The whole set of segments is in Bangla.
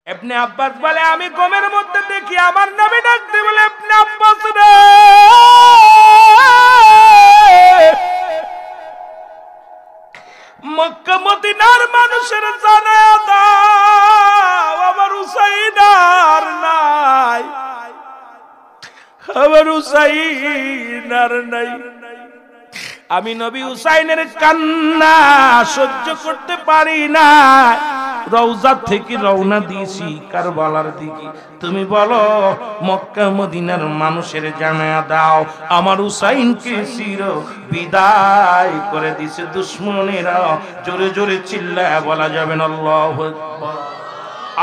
ইবনে আব্বাস বলে আমি ঘুমের মধ্যে দেখি আমার নবী ডাকতে বলে ইবনে আব্বাস রে মক্কা মদিনার মানুষের জানায়া দাও আমার হুসাইন আর নাই, আমার হুসাইন আর নাই। আমি নবী হুসাইনের কান্না সহ্য করতে পারি না, রওজা থেকে রওনা দিয়েছি কারবালার দিকে। তুমি বলো মক্কা মদিনার মানুষের জানায়া দাও আমার হুসাইনকে চির বিদায় করে দিছে দুশমনেরা। জোরে জোরে চিল্লায় বলা যাবে না আল্লাহু আকবার?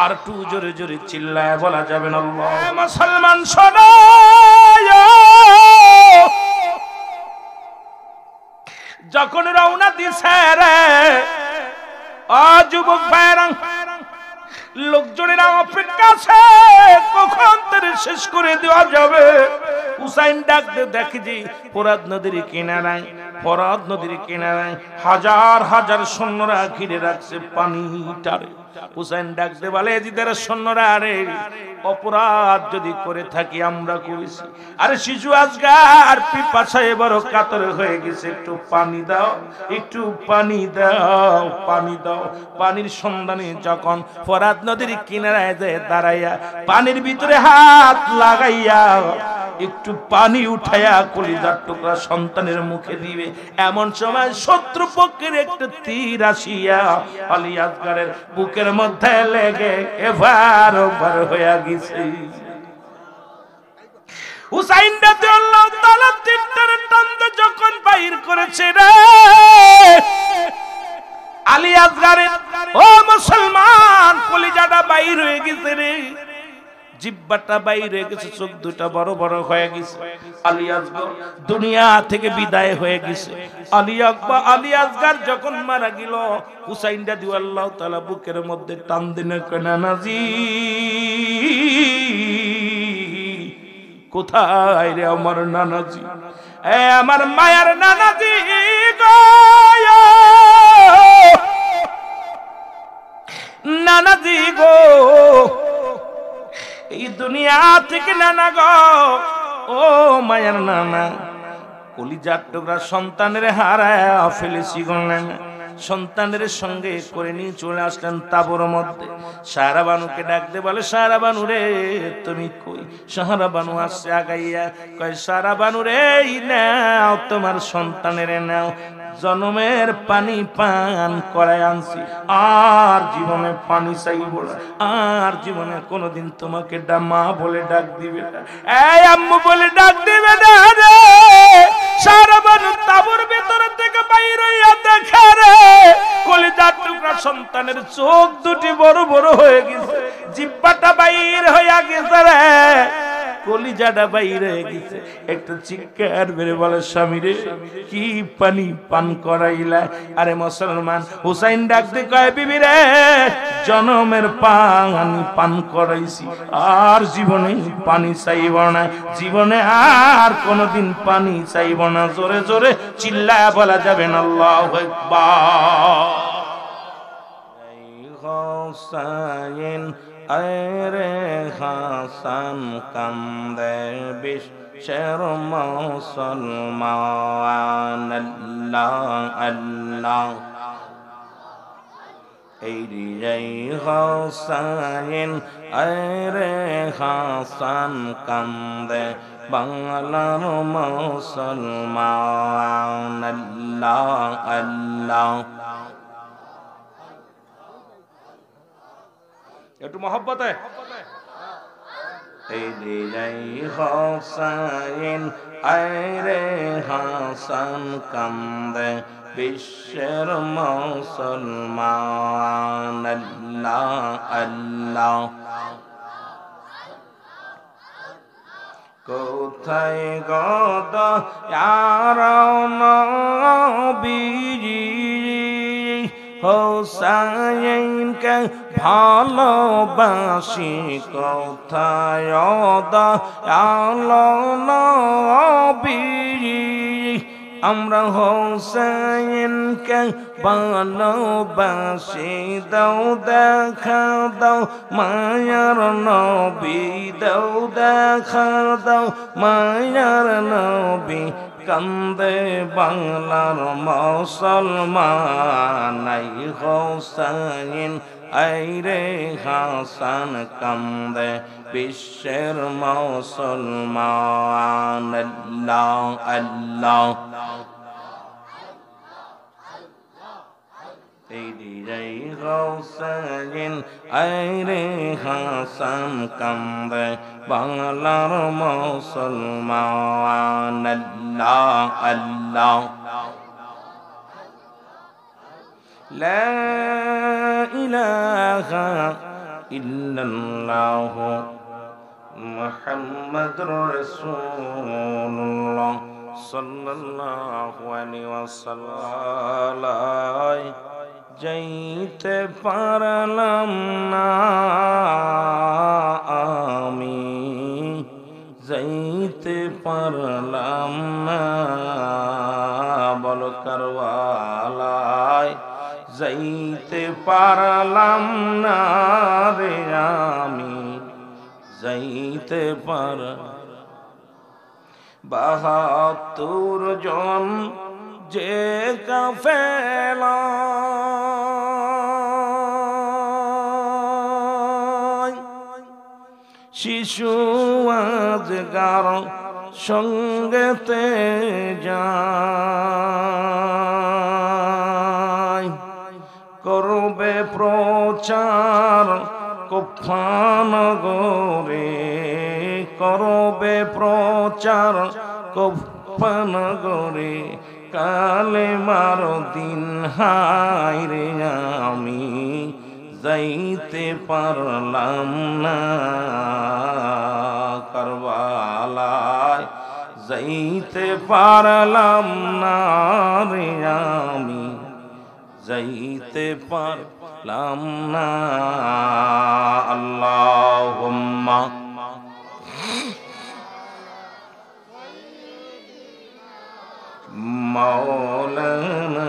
আর একটু জোরে জোরে চিল্লায় বলা যাবে না আল্লাহ? মুসলমান শোনো, যখন রওনা দিছে রে যুবক ভাইরা, লোকজনেরা অপেক্ষা আছে কখন তার শেষ করে দেওয়া যাবে। হুসাইন ডাক দেখে যে ফোরাত নদীর কিনারায়, ফোরাত নদীর কিনারায় হাজার হাজার সৈন্যরা ঘিরে রাখছে পানিটারে। হুসাইন ডাকতে বলে এজিদের সৈন্যরা, আরে অপরাধ যদি করে থাকি আমরা করেছি, আরে শিশু আজগার পিপাসায় বড় কাতর হয়ে গেছে, একটু পানি দাও, একটু পানি দাও, পানি দাও। পানির সন্ধানে যখন ফোরাত নদীর কিনারায় যায় দাঁড়াইয়া পানির ভিতরে হাত লাগাইয়া একটু পানি উঠাইয়া কলিজার টুকরা সন্তানের মুখে দিবে, এমন সময় শত্রুপক্ষের একটা তীর আসিয়া আলী আসগরের বুকের মধ্যে লেগে এবার ওভার হইয়া গেছে। হুসাইন রাদিয়াল্লাহু তাআলা তীরটার টানতে যখন বাইর করেছে রে আলী আসগরের, ও মুসলমান, কলিজাটা বাইর হয়ে গেছে রে, জিহ্বাটা বাইর হয়ে গেছে, চোখ দুটা বড় বড় হয়ে গেছে। আলী আসগর দুনিয়া থেকে বিদায় হয়ে গেছে। আলী আসগর যখন মারা গেল, হুসাইন রাদিয়াল্লাহু তাআলা বুকের মধ্যে টান দিনে নানাজি কোথায় রে আমার নানাজি, এ আমার মায়ের নানাজি গো, নানাজি গো, এই দুনিয়া থেকে নানা গো, ও মায়ের নানা, কলিজার টুকরা সন্তানের হারায় ফেলেছি গো নানা। সন্তানের সঙ্গে করে নিয়ে চলে আসলেন তাবুর মধ্যে। সাহারা বানুকে ডাকতে বলে, সাহারা বানু রে তুমি কই? সাহারা বানু আসছে আগাইয়া, কয় সাহারা বানু রে নাও তোমার সন্তানের নাও, জনমের পানি পান করায় আনছি, আর জীবনে পানি চাইব না, আর জীবনে কোনোদিন তোমাকে মা বলে ডাক দিবে না, এই আম্মু বলে ডাক দিবে না রে। সাহারা বানু তাবুর ভিতরে থেকে বাইর হইয়া দেখে রে কলিজার টুকরা সন্তানের চোখ দুটি বড় বড় হয়ে গেছে, জিহ্বাটা বাইর হইয়া গেছে রে, কলিজাটা বাইর হয়ে গেছে। একটা চিৎকার বেড়ে বলে, স্বামী রে কি পানি পান করাইলা? আরে মুসলমান, হুসাইন ডাকতে কয়, বিবি রে জনমের পানি পান করাইছি, আর জীবনে পানি চাইব না, জীবনে আর কোনদিন পানি চাইব না। জোরে জোরে চিল্লায়া বলা যাবে না আল্লাহু আকবার। হুসাইন আরে হাসান কান্দে বিশ্বের মুসলমান, আল্লাহ আল্লাহ। এই রে হুসাইন আরে হাসান কান্দে বাংলার মুসলমান, আল্লাহ আল্লাহ। একটু মহব্বতে এই রে হুসাইন আরে হাসান কান্দে বিশ্বের মুসলমান, আল্লাহ আল্লাহ। কোথায় গদ আর নবীজি হুসাইনকে ভালোবাসি, কোথায় দয়াল নবী আমরা হোসেনকে ভালোবাসি দাও দেখা দাও মায়ার নবী দাও দেখা দাও মায়ার নবী কান্দে বাংলার মুসলমান আই হোসেন আইরে হাসান কান্দে বিশ্বের মুসলমান আল্লাহ আল্লাহ এই হোসেন আইরে হাসান কান্দে বাংলার মুসলমান আল্লাহ আল্লাহ লা ইলাহা ইল্লাল্লাহ মুহাম্মাদুর রাসূলুল্লাহ সাল্লাল্লাহু আলাইহি ওয়াসাল্লাম যাইতে পারলাম না আমি যাইতে পারলাম না বলো কারওয়ালায় যাইতে পারলাম না রে আমি যাইতে পার ৭২ জন যে কাফেলা শিশু আজগার সঙ্গেতে যায় করবে প্রচার কুফানগরে করবে প্রচার কুফানগরে কালেমার দিন হায় রে আমি যাইতে পারলাম না কারবালায় যাইতে পারলাম না রে আমি যাইতে পারলাম না আল্লাহুম্মা মাওলানা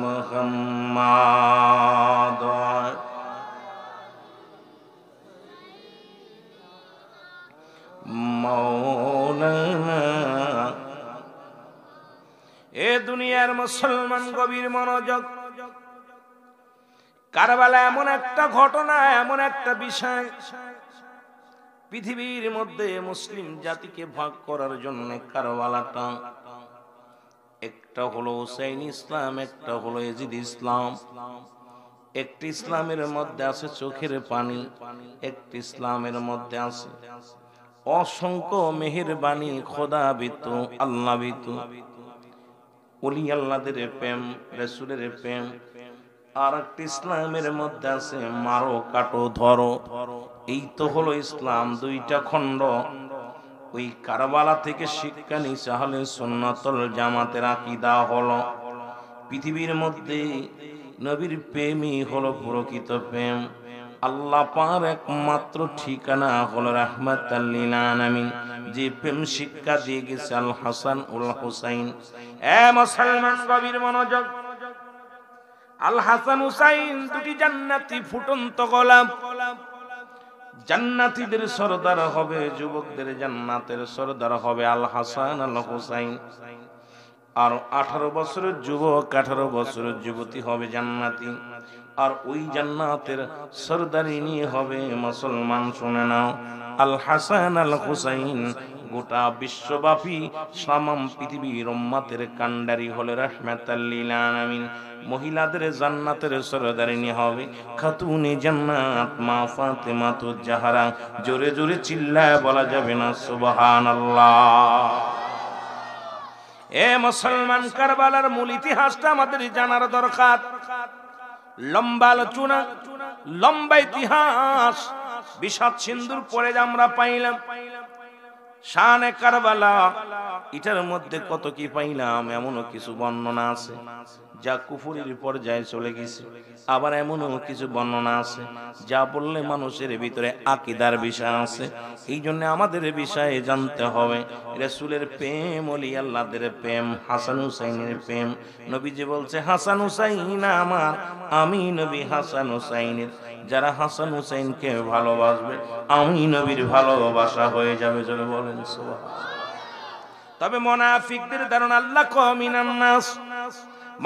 মুহাম্মাদ মাওলানা এ দুনিয়ার মুসলমান গভীর মনোযোগ কারবালা এমন একটা ঘটনা এমন একটা বিষয় পৃথিবীর মধ্যে মুসলিম জাতিকে ভাগ করার জন্য কারবালাটা একটা হলো হুসাইন ইসলাম একটা হলো ইয়াজিদ ইসলাম একটি ইসলামের মধ্যে আছে চোখের পানি একটি ইসলামের মধ্যে আছে অসংখ্য মেহেরবানি খোদাবিত আল্লাহবিত ওলি আল্লাহদের প্রেম রাসূলের প্রেম আর একটি ইসলামের মধ্যে আছে মারো কাটো ধরো এই তো হলো ইসলাম দুইটা খণ্ড ওই কারবালা থেকে শিক্ষা নিছে আহলে সুন্নাতুল জামাতের আকীদা হলো পৃথিবীর মধ্যে নবীর প্রেমই হলো প্রকৃত প্রেম আল্লাহ পাক একমাত্র ঠিকানা হলো রাহমাতাল লিল আলামিন যে প্রেম শিক্ষা দিয়ে গেছে আল হাসান উল হুসাইন এ মুসলমান গভীর মনোযোগ আল হাসান হুসাইন দুটি জান্নাতি ফুটন্ত গোলাপ জান্নাতীদের সরদার হবে যুবকদের জান্নাতের সরদার হবে আল হাসান আল হুসাইন আর 18 বছরের যুবক 18 বছরের যুবতী হবে জান্নাতি আর ওই জান্নাতের সরদারিনী হবে মুসলমান শুনে নাও আল হাসান আল হুসাইন গোটা বিশ্বব্যাপী সামাম পৃথিবীর উম্মতের কান্ডারি হলে রাহমাতাল লিল আলামিন মহিলাদের জান্নাতের সরদারিনী হবে খাতুনে জান্নাত মা ফাতেমা তুজ জাহরা জোরে জোরে চিল্লায় বলা যাবে না সুবহানাল্লাহ এ মুসলমান কারবালার মূল ইতিহাসটা আমাদের জানার দরকার লম্বা আলোচনা লম্বা ইতিহাস বিষাদ সিন্ধুর পরে আমরা পাইলাম শানে কারবালা, এটার মধ্যে কত কি পাইলাম, এমনও কিছু বর্ণনা আছে যা কুফুরির পর্যায়ে চলে গেছে, আবার এমনও কিছু বর্ণনা আছে যা বললে মানুষের ভিতরে আকীদার বিষয় আছে। এই জন্য আমাদের বিষয়ে জানতে হবে রাসূলের প্রেম, ওলি আল্লাহদের প্রেম, হাসান হুসাইনের প্রেম। নবীজি বলছে হাসান হুসাইন আমার, আমি নবী হাসান হুসাইনের। যারা হাসান হুসাইনকে ভালোবাসবে আমি নবীর ভালোবাসা হয়ে যাবে। যারা বলেন সুবহানাল্লাহ। তবে মুনাফিকদের ধারণা আল্লাহ মিনান নাস,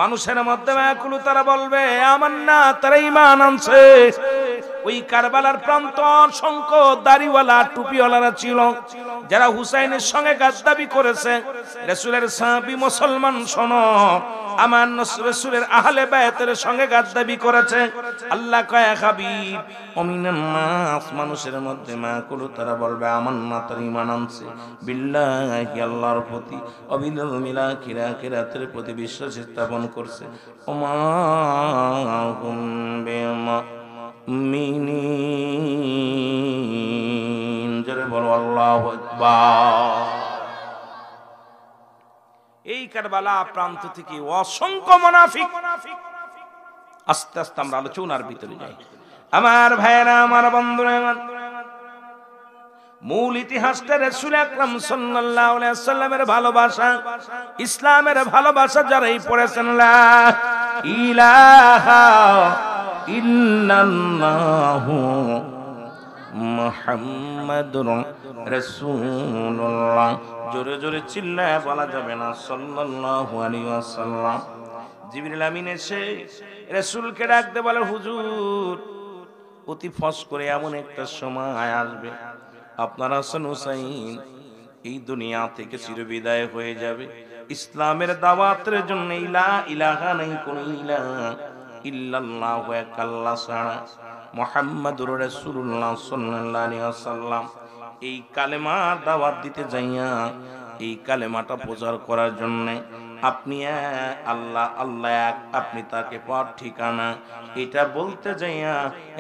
মানুষের মধ্যে মাকুলু, তারা বলবে আমান্না, তারা ঈমান আনছে। ওই কারবালার প্রান্তর সংখ্য দাড়িওয়ালা টুপিওয়ালারা ছিল যারা হুসাইনের সঙ্গে গাদ্দাবি করেছে। রাসূলের সাহাবী মুসলমান শোনো, আমার রাসূলের আহলে বায়াতের সঙ্গে গাদ্দাবি করেছে। আল্লাহ কয় হাবিব অমিনান নাস, মানুষের মধ্যে মাকুলু, তারা বলবে আমান্না, তারা ঈমান আনছে বিল্লাহি, আল্লাহর প্রতি, অবিল আখির, আখিরাতের প্রতি বিশ্বাস স্থাপন করছে। ওমা হুম বিমুমিনিন, জোরে বলো আল্লাহু আকবার। এই কারবালা প্রান্ত থেকে অসংখ্য মুনাফিক, আস্তে আস্তে আমরা আলোচনার ভিতরে যাই। আমার ভাইয়েরা, আমার বন্ধুরা, মূল ইতিহাসটা রাসূল আকরাম সাল্লাল্লাহু আলাইহি ওয়াসাল্লামের ভালোবাসা, ইসলামের ভালোবাসা যারাই পড়েছেন লা ইলাহা ইল্লাল্লাহু মুহাম্মাদুর রাসূলুল্লাহ, জোরে জোরে চিল্লায় বলা যাবে না সাল্লাল্লাহু আলাইহি ওয়াসাল্লাম। জিবরিল আমিন এসে রাসূলকে ডাকতে বলে হুজুর, অতি ফস করে এমন একটা সময় আসবে আপনার হাসান হুসাইন এই দুনিয়া থেকে চিরবিদায় হয়ে যাবে। ইসলামের দাওয়াতের জন্য লা ইলাহা নাই, কোন ইলাহা ইল্লাল্লাহু এক আল্লাহ ছাড়া, মুহাম্মাদুর রাসূলুল্লাহ সাল্লাল্লাহু আলাইহি ওয়াসাল্লাম, এই কালেমার দাওয়াত দিতে যাইয়া, এই কালেমাটা প্রচার করার জন্য আপনি আল্লাহ আল্লাহ এক, আপনি তাকে পথ ঠিকানা, এটা বলতে যাইয়া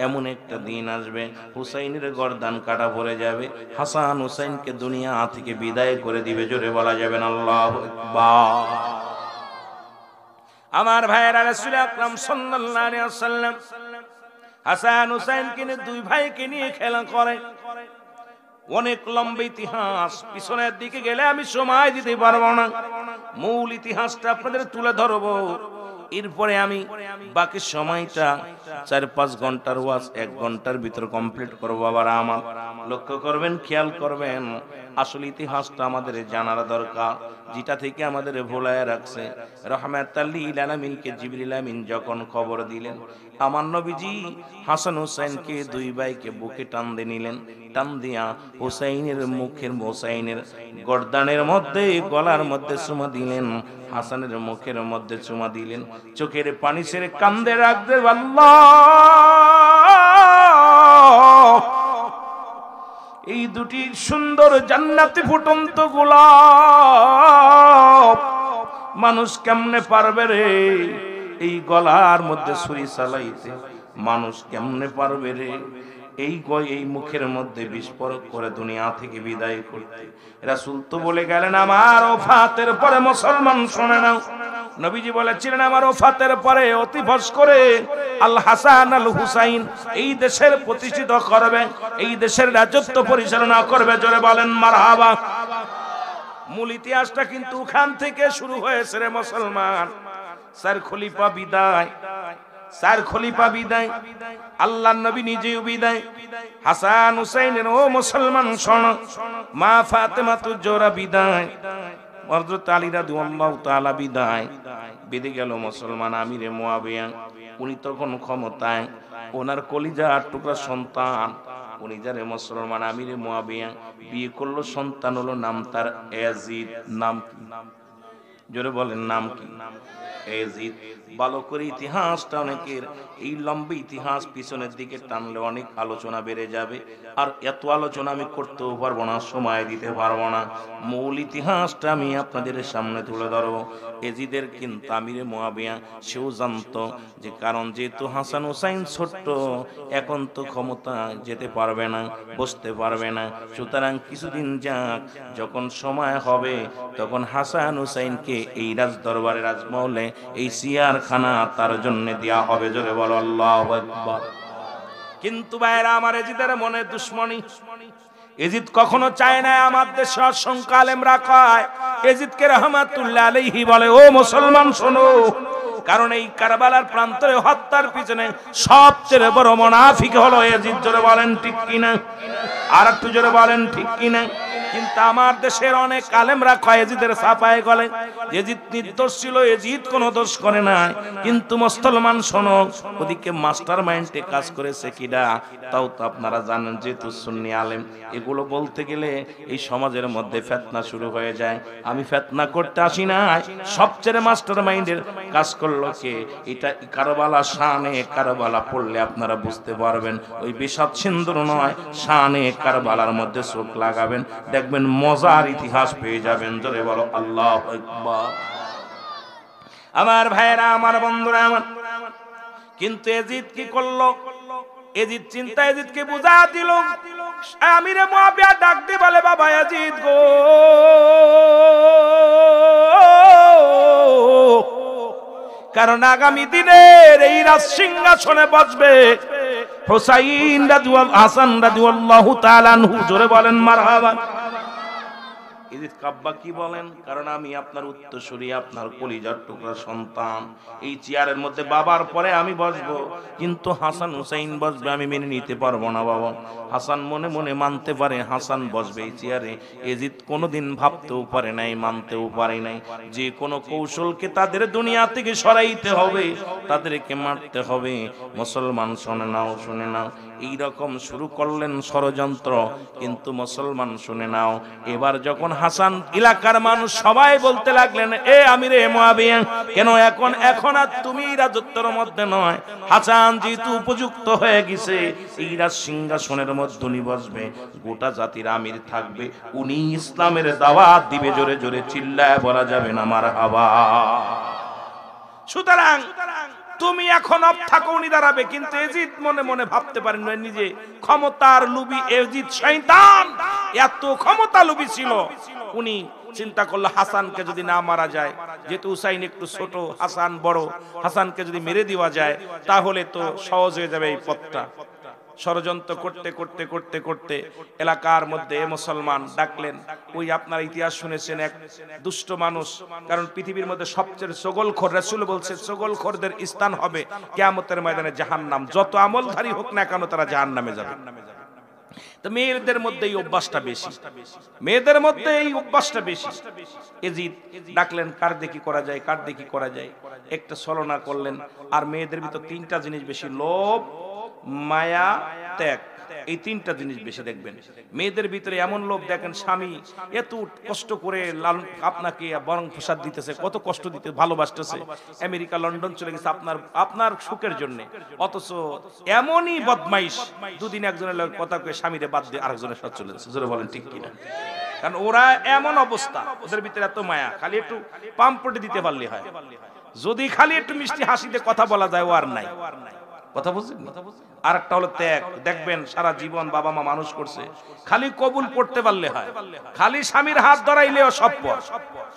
এমন একটা দিন আসবে হুসাইনের গর্দান কাটা পড়ে যাবে, হাসান হুসাইনকে দুনিয়া থেকে বিদায় করে দিবে। জোরে বলা যাবে না আল্লাহু আকবার। আমার ভাইয়েরা, রাসূল আকরাম সাল্লাল্লাহু আলাইহি ওয়াসাল্লাম হাসান হুসাইনকে নিয়ে, দুই ভাইকে নিয়ে খেলা করে। অনেক লম্বা ইতিহাস, পিছনের দিকে গেলে আমি সময় দিতে পারবো না, মূল ইতিহাসটা আপনাদের তুলে ধরবো। এরপরে আমি বাকি সময়টা 4-5 ঘন্টার ওয়াজ 1 ঘন্টার ভিতর কমপ্লিট করবো। আবার আমার লক্ষ্য করবেন, খেয়াল করবেন, আসল ইতিহাসটা আমাদের জানার দরকার, যেটা থেকে আমাদের ভোলায় রাখছে। রাহমাতাল লিল আলামিনকে জিবরিল আমিন যখন খবর দিলেন আমার নবীজি হাসান হুসাইনকে, দুই ভাইকে বুকে টান দিয়ে নিলেন, টান দিয়া হুসাইনের মুখের, হুসাইনের গর্দানের মধ্যে, গলার মধ্যে চুমা দিলেন, হাসানের মুখের মধ্যে চুমা দিলেন, চোখের পানি ছেড়ে কান্দে রাখতে, আল্লাহ এই দুটি সুন্দর জান্নাতি ফুটন্ত গোলাপ মানুষ কেমনে পারবে রে এই গলার মধ্যে ছুরি চালাইতে, মানুষ কেমনে পারবে রে এই মুখের মধ্যে বিস্ফোরক করে দুনিয়া থেকে বিদায় করতে। রাসূল তো বলে গেলেন আমার ওফাতের পরে, মুসলমান শুনে নাও, নবীজি বলেছিলেন আমার ওফাতের পরে অতি ফস করে আল হাসান আল হুসাইন এই দেশের প্রতিষ্ঠিত করবে, এই দেশের রাজত্ব পরিচালনা করবে। জোরে বলেন মারহাবা। মূল ইতিহাসটা কিন্তু ওখান থেকে শুরু হয়েছে রে মুসলমান। 4 খলিফা বিদায়, 4 খলিফা বিদায়, আল্লাহর নবী নিজেও বিদায়, হাসান হুসাইনের ও মুসলমান শোনো, মা ফাতেমাতু জোহরা বিদায়, হযরত আলী রাদিয়াল্লাহু তাআলা বিদায়, বেঁধে গেল মুসলমান আমিরে মুয়াবিয়া। উনি তখন ক্ষমতায়, ওনার কলিজার টুকরা সন্তান, উনি যারে মুসলমান আমিরে মুয়াবিয়া বিয়ে করলো, সন্তান হলো, নাম তার ইয়াজিদ, নাম জোরে বলেন নাম কি? এজিদ। ভালো করে ইতিহাসটা অনেকের, এই লম্বা ইতিহাস পিছনের দিকে টানলে অনেক আলোচনা বেড়ে যাবে, আর এত আলোচনা আমি করতেও পারবো না, সময় দিতে পারবো না। মূল ইতিহাসটা আমি আপনাদের সামনে তুলে ধরবো। এজিদের কিন্তু আমিরে মুয়াবিয়া সেও জানতো যে, কারণ যেহেতু হাসান হুসাইন ছোট্ট, এখন তো ক্ষমতা যেতে পারবে না, বসতে পারবে না, সুতরাং কিছুদিন যাক, যখন সময় হবে তখন হাসান হুসাইনকে এই রাজ দরবারে রাজমহলে এই সিয়ারখানা তার জন্য দেয়া হবে। জোরে বলো আল্লাহু আকবার। কিন্তু ভাইরা আমার, এজিদের মনে দুশ্মনী। এজিদ কখনো চায় না আমার দেশে অসংখ্য আলেমরা কয়, এজিদকে রাহমাতুল্লাহ আলাইহি বলে, ও মুসলমান শোনো, কারণ এই কারবালার প্রান্তরে হত্যার পিছনে সবচেয়ে বড় মুনাফিক হলো এজিদ। জোরে বলেন ঠিক কিনা? আর একটু জোরে বলেন ঠিক কিনা? কিন্তু আমার দেশের অনেক আলেমরা কয় এজিদের সাফায়ে গলে এজিদ নির্দোষ ছিল, এজিদ কোনো দোষ করে নাই। কিন্তু মুসলমান শোনো, ওদিকে মাস্টার মাইন্ডে কাজ করেছে কিডা তাও তো আপনারা জানেন। যেহেতু সুন্নি আলেম, এগুলো বলতে গেলে এই সমাজের মধ্যে ফিতনা শুরু হয়ে যায়। আমি ফিতনা করতে আসি না, সবচেয়ে মাস্টার মাইন্ডের কাজ করলো কে? এটা কারবালা শানে কারবালা পড়লে আপনারা বুঝতে পারবেন। ওই বিষাদ সিন্ধুর নয়, শানে কারবালার মধ্যে চোখ লাগাবেন, দেখবেন মজার ইতিহাস পেয়ে যাবেন। জোরে বলো আল্লাহু আকবার। আমার ভাইরা, আমার বন্ধুরা আমার, কিন্তু এজিদ কি করলো? এজিদ চিন্তা, এজিদকে বুঝা দিল। আমিরে মুয়াবিয়া ডাক দিয়ে বলে, বাবা এজিদ গো, কারণ আগামী দিনের এই রাজ সিংহাসনে বসবে হুসাইন রাদিয়াল্লাহু হাসান রাদিয়াল্লাহু তাআলা আনহু। জোরে বলেন মারহাবা। এজিদ কাব্বা কি বলেন? কারণ আমি আপনার উত্তরসূরি, আপনার কলিজার টুকরা সন্তান। এই চেয়ারের মধ্যে বাবার পরে আমি বসবো, কিন্তু হাসান হুসাইন বসবে আমি মেনে নিতে পারবো না বাবা। হাসান মনে মনে মানতে পারে হাসান বসবে এই চেয়ারে, এজিদ কোনোদিন ভাবতেও পারে নাই, মানতেও পারে নাই। যে কোনো কৌশলকে তাদের দুনিয়া থেকে সরাইতে হবে, তাদেরকে মারতে হবে। মুসলমান শুনে নাও, শুনে নাও, এইরকম শুরু করলেন ষড়যন্ত্র। কিন্তু মুসলমান শুনে নাও, এবার যখন হাসান এলাকার মানুষ সবাই বলতে লাগলেন, এ আমিরে মুয়াবিয়া, কেন এখন আর তুমি রাজত্বের মধ্যে নয়, হাসান যেহেতু উপযুক্ত হয়ে গেছে, এই রাজ সিংহাসনের মধ্যে উনি বসবে, গোটা জাতির আমির থাকবে, উনি ইসলামের দাওয়াত দিবে। জোরে জোরে চিল্লায় বলা যাবে না মারহাবা। সুতরাং তুমি এখন অফ থাকো, উনি দাঁড়াবে। কিন্তু এজিদ মনে মনে ভাবতে পারেন না, নিজে ক্ষমতার লোভী এজিদ শয়তান, এত ক্ষমতা লোভী ছিল। উনি চিন্তা করলো, হাসানকে যদি না মারা যায়, যেহেতু হুসাইন একটু ছোট, হাসান বড়, হাসানকে যদি মেরে দেওয়া যায় তাহলে তো সহজ হয়ে যাবে এই পথটা। ষড়যন্ত্র করতে করতে করতে করতে এলাকার মধ্যে মুসলমান ডাকলেন। ওই আপনারা ইতিহাস শুনেছেন, এক দুষ্ট মানুষ, কারণ পৃথিবীর মধ্যে সবচেয়ে চগলখোর, রাসূল বলছে চগলখোরদের স্থান হবে কিয়ামতের ময়দানে জাহান্নাম। যত আমলধারী হোক না কেন তারা জাহান্নামে যাবে। তো মেয়েদের মধ্যে এই অভ্যাসটা বেশি, মেয়েদের মধ্যে এই অভ্যাসটা বেশি। এজিদ ডাকলেন, কার দেখি করা যায়, কার দেখি করা যায়। একটা ছলনা করলেন। আর মেয়েদের ভিতর তিনটা জিনিস বেশি, লোভ, মায়া, ত্যাগ। এই তিনটা জিনিস বেশি দেখবেন মেয়েদের ভিতরে। এমন লোভ দেখেন, স্বামী এত কষ্ট করে আপনাকে বরং প্রসাদ দিতেছে, কত কষ্ট দিতে ভালোবাসতেছে, আমেরিকা লন্ডন চলে গেছে আপনার সুখের জন্য, অথচ এমনই বদমাইশ, দুদিন একজনের কথা কয়ে স্বামীরে বাদ দিয়ে আরেকজনের সাথে চলে যাচ্ছে। জোরে বলেন ঠিক কিনা? কারণ ওরা এমন অবস্থা, ওদের ভিতরে এত মায়া, খালি একটু পাম্পটে দিতে পারলে হয়। যদি খালি একটু মিষ্টি হাসিতে কথা বলা যায়, ও আর নাই। কথা বুঝছেন? আর একটা হলো ত্যাগ। দেখবেন সারা জীবন বাবা মা মানুষ করছে, খালি কবুল পড়তে পারলে হয়, খালি স্বামীর হাত ধরাইলেও সব পর।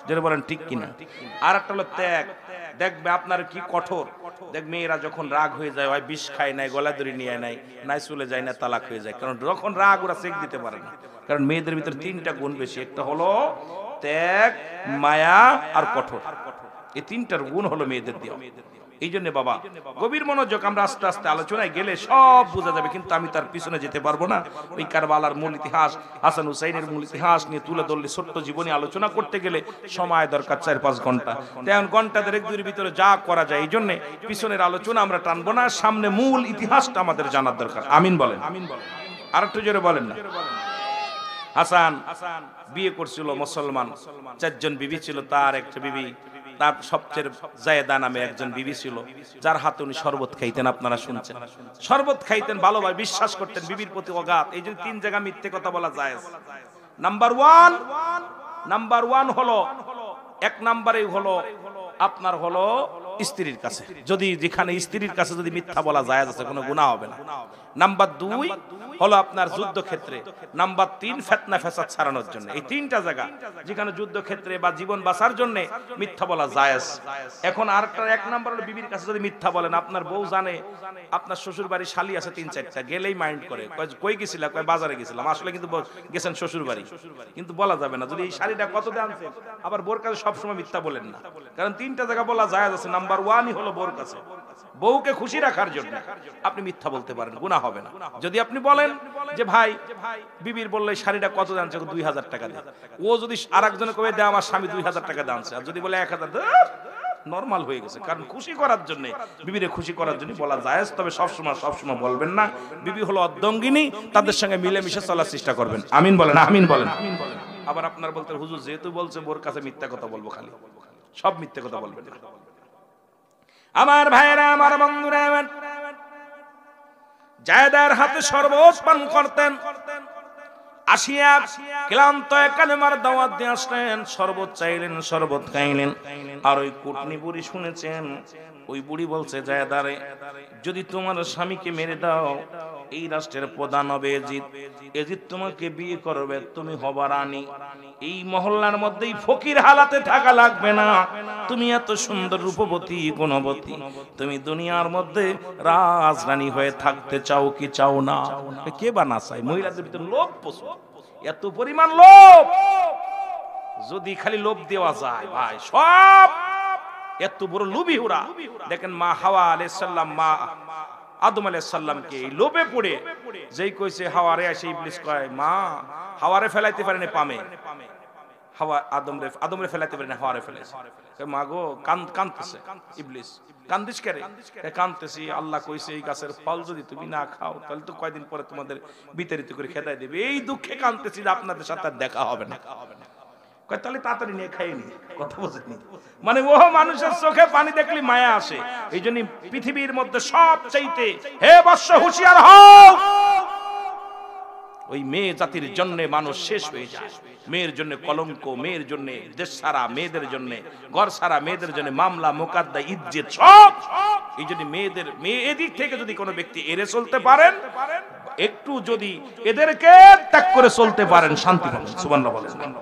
যেটা বলেন ঠিক কিনা? আর একটা হলো ত্যাগ। দেখবে আপনার কি কঠোর। দেখ মেয়েরা যখন রাগ হয়ে যায়, হয় বিষ খায় নাই, গলা ধরে নিয়ে নাই, নাই চলে যায় না, তালাক হয়ে যায়। কারণ যখন রাগ ওরা চেক দিতে পারে না। কারণ মেয়েদের ভিতরে তিনটা গুণ বেশি, একটা হলো ত্যাগ, মায়া আর কঠোর। এই তিনটার গুণ হলো মেয়েদের দেওয়া। এই জন্য বাবা গভীর মনোযোগ, আমরা আস্তে আস্তে আলোচনায় গেলে সব বোঝা যাবে, কিন্তু আমি তার পিছনে যেতে পারবো না। ওই কারবালার মূল ইতিহাস, হাসান হুসাইনের মূল ইতিহাস নিয়ে তুলে ধরলে ছোট্ট জীবনী আলোচনা করতে গেলে সময় দরকার 4-5 ঘন্টা। তেমন ঘন্টা 1-2 ভিতরে যা করা যায়। এই জন্য পিছনের আলোচনা আমরা টানবো না, সামনে মূল ইতিহাসটা আমাদের জানার দরকার। আমিন বলেন। আর একটু জোরে বলেন না। হাসান বিয়ে করছিল মুসলমান, 4 জন বিবি ছিল, তার একটা বিবি, তার সবচেয়ে জায়েদা নামে একজন বিবি ছিল, যার হাতে উনি শরবত খাইতেন। আপনারা শুনছেন, শরবত খাইতেন, ভালোভাবে বিশ্বাস করতেন, বিবির প্রতি অগাধ। এই যে 3 জায়গা মিথ্যে কথা বলা যায়। নাম্বার ওয়ান হলো, 1 নম্বরে হলো আপনার হলো স্ত্রীর কাছে, যদি যেখানে স্ত্রীর কাছে যদি মিথ্যা বলা যায় আছে, কোনো গুনাহ হবে না। নাম্বার 2 হলো আপনার যুদ্ধক্ষেত্রে। নাম্বার 3 ফিতনা ফাসাদ ছাড়ানোর জন্য। এই 3টা জায়গা যেখানে যুদ্ধক্ষেত্রে বা জীবন বাঁচার জন্য মিথ্যা বলা জায়েজ। এখন আরেকটা 1 নম্বর হলো বিবির কাছে যদি মিথ্যা বলেন, আপনার বউ জানে আপনার শ্বশুর বাড়ি শালি আছে 3-4টা, গেলেই মাইন্ড করে, কই গেছিলা, কই বাজারে গেছিলাম, আসলে কিন্তু গেছেন শ্বশুর বাড়ি, কিন্তু বলা যাবে না। যদি এই শাড়িটা কত দিয়ে আনছেন, আবার বোর কাছে সবসময় মিথ্যা বলেন না, কারণ 3টা জায়গা বলা জায়েজ আছে। নাম্বার 1ই হলো বোর কাছে, বউকে খুশি রাখার জন্য আপনি মিথ্যা বলতে পারেন, গুনাহ হবে না। যদি আপনি বলেন যে ভাই, বিবির বললে শাড়িটা কত দাম, 2000 টাকা দিয়ে, ও যদি আরেকজনে কবে দেয় আমার স্বামী 2000 টাকা দামছে, আর যদি বলে 1000, নরমাল হয়ে গেছে, কারণ খুশি করার জন্য, বিবিরে খুশি করার জন্য বলা জায়েজ। তবে সবসময় বলবেন না। বিবি হলো অর্ধাঙ্গিনী, তাদের সঙ্গে মিলেমিশে চলার চেষ্টা করবেন। আমিন বলেন, আমিন বলেন। আবার আপনার বলতে, হুজুর যেহেতু বলছে বোর কাছে মিথ্যা কথা বলবো, খালি সব মিথ্যে কথা বলবেন না। আমার ভাইরা, আমার বন্ধুরা, জায়েদার হাতে শরবত পান করতেন। আসিয়া ক্লান্ত কালেমার দাওয়াত দিয়ে আসলেন, শরবত চাইলেন, শরবত খাইলেন। আর ওই কুটনি বুড়ি শুনেছেন, ওই বুড়ি বলছে, জায়েদারে, যদি তোমার স্বামীকে মেরে দাও, এই রাষ্ট্রের প্রধান হবে এজিদ তোমাকে বিয়ে করবে, তুমি হবা রানী। এই মহল্লার মধ্যেই ফকির হালাতে থাকা লাগবে না, তুমি এত সুন্দর রূপবতী গুণবতী, তুমি দুনিয়ার মধ্যে রাজরানী হয়ে থাকতে চাও কি চাও না? কে বা না চায়? মহিলাদের ভিতরে লোভ প্রচুর, এত পরিমাণ লোভ, যদি খালি লোভ দেওয়া যায় ভাই, সব এত বড় লোভী ওরা। দেখেন মা হাওয়া আলাইহিস সালাম, মা আদম আলাইহিস সালামকে এই লোভে পড়ে যেই কইছে হাওয়ারে, এসে ইবলিস কয়, মা হাওয়ারে ফেলাইতে পারেনি পামে, হাওয়া আদমরে ফেলাইতে পারেনি, হাওয়ারে ফেলেছে। মা গো, কাঁদতেছে ইবলিস, কান্দিস কেরে? কাঁদতেছি, আল্লাহ কইছে এই গাছের ফল যদি তুমি না খাও, তাহলে তো কয়দিন পরে তোমাদের বিতাড়িত করে খেদাই দেবে, এই দুঃখে কাঁদতেছি যে আপনাদের সাথে দেখা হবে না। তাহলে তাড়াতাড়ি নিয়ে খাইনি, কথা বোঝেনি, মানে ও মানুষের চোখে পানি দেখলে মায়া আসে। এই জন্য পৃথিবীর মধ্যে সবচাইতে, হে বৎস হুঁশিয়ার হও, ওই মেয়ে জাতির জন্য মানুষ শেষ হয়ে যায়। মেয়ের জন্য কলঙ্ক, মেয়ের জন্য দেশ সারা, মেয়েদের জন্য ঘর সারা, মেয়েদের জন্য মামলা মোকদ্দমা, ইজ্জত সব। এই জন্য মেয়ে এদিক থেকে যদি কোনো ব্যক্তি এড়ে চলতে পারেন, একটু যদি এদেরকে ত্যাগ করে চলতে পারেন, শান্তি পাবেন। সুবহানাল্লাহ বলেন।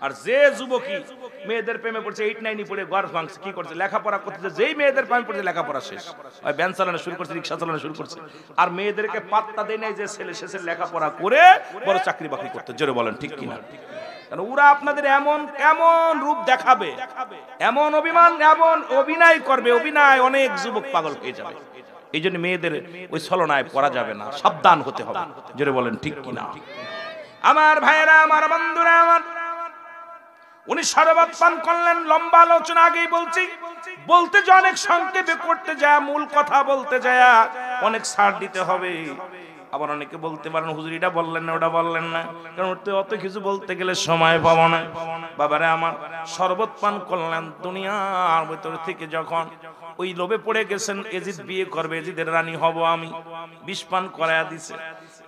আর যে যুবকী মেয়েদের প্রেমে পড়ছে, 8-9 পড়ে ঘর ভাঙছে, কি করছে? লেখাপড়া করতেছে। যেই মেয়েদের প্রেমে পড়ছে, লেখাপড়া শেষ, ওই ভ্যান চালানো শুরু করছে, রিক্সা চালানো শুরু করছে। আর মেয়েদেরকে পাত্তা দেয় নাই যে ছেলে শেষে লেখাপড়া করে বড় চাকরি বাকরি করতে। জোরে বলেন ঠিক কিনা? কারণ ওরা আপনাদের এমন কেমন রূপ দেখাবে, এমন অভিনয় করবে, অভিনয় অনেক যুবক পাগল হয়ে যাবে। এই জন্য মেয়েদের ওই ছলনায় পড়া যাবে না, সাবধান হতে হবে। জোরে বলেন ঠিক কিনা? আমার ভাইয়েরা, আমার বন্ধুরা, উনি শরবত পান করলেন। লম্বা আলোচনা আগেই বলতে যে অনেক সংক্ষেপে করতে যায়, মূল কথা বলতে যায় অনেক ছাড় দিতে হবে। আবার অনেকে বলতে পারেন, হুজুর এটা বললেন না, ওটা বললেন না, কারণ অত কিছু বলতে গেলে সময় পাবো না। বাবারে আমার, শরবত পান করলেন, দুনিয়ার ভিতরে থেকে যখন ওই লোভে পড়ে গেছেন, এজিদ বিয়ে করবে, এজিদের রানী হব আমি, বিষ পান করায়া দিছে।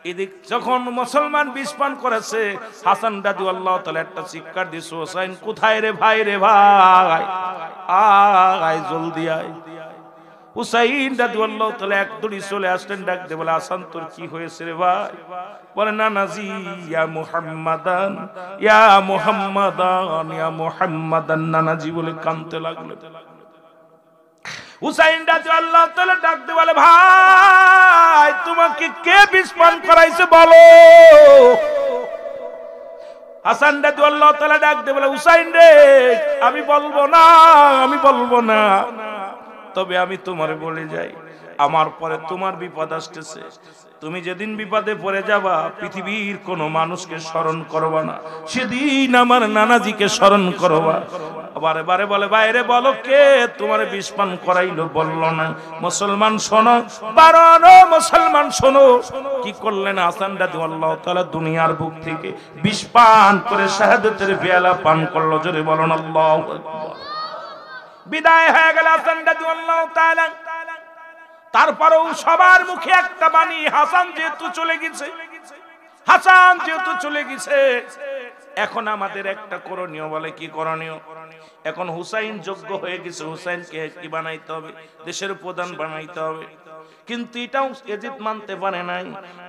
এদিক যখন মুসলমান বিষ পান করেছে, হাসান রাদিয়াল্লাহু তাআলা একটা চিৎকার দিয়েছে, হোসেন কোথায় রে ভাই, রে ভাই আয় জলদি আয়। হুসাইন রাদিয়াল্লাহু তাআলা এক দৌড়ে চলে আসলেন, ডাক দিয়ে বলে, হাসান তোর কি হয়েছে রে ভাই? বলে, নানাজি, ইয়া মুহাম্মাদান, ইয়া মুহাম্মাদান, ইয়া মুহাম্মাদান, নানাজি বলে কাঁদতে লাগলেন। হুসাইন রাদিয়াল্লাহু তাআলা ডাক দিয়ে বলে, ভাই তোমাকে কে বিষ পান করাইছে বলো? হাসান রাদিয়াল্লাহু তাআলা ডাক দিয়ে বলে, হুসাইন রে, আমি বলবো না, তবে আমি তোমারে বলে যাই, আমার পরে তোমার বিপদ আসতেছে। তুমি যেদিন বিপদে পড়ে যাবা পৃথিবীর কোনো মানুষকে স্মরণ করবা না, সেদিন আমার নানাজিকে স্মরণ করবা। বারে বারে বলে বাইরে বলো কে তোমার বিষ পান করাইলো, বলল না। মুসলমান শোনো, 12 মুসলমান শোনো, কি করলেন হাসান রাদিয়াল্লাহু তাআলা দুনিয়ার বুক থেকে বিষ পান করে শাহাদাতের পেয়ালা পান করলো। জোরে বলুন আল্লাহু আকবার। বিদায় হয়ে গেল হাসান রাদিয়াল্লাহু তাআলা। তারপরেও সবার মুখে একটা বাণী, হাসান যেহেতু চলে গেছে, হাসান যেহেতু চলে গেছে, এখন আমাদের একটা করণীয়। বলে কি করণীয়? এখন হুসাইন যোগ্য হয়ে গেছে, হুসাইনকে কি বানাইতে হবে? দেশের প্রধান বানাইতে হবে। কিন্তু এটাও এজিদ মানতে পারে নাই।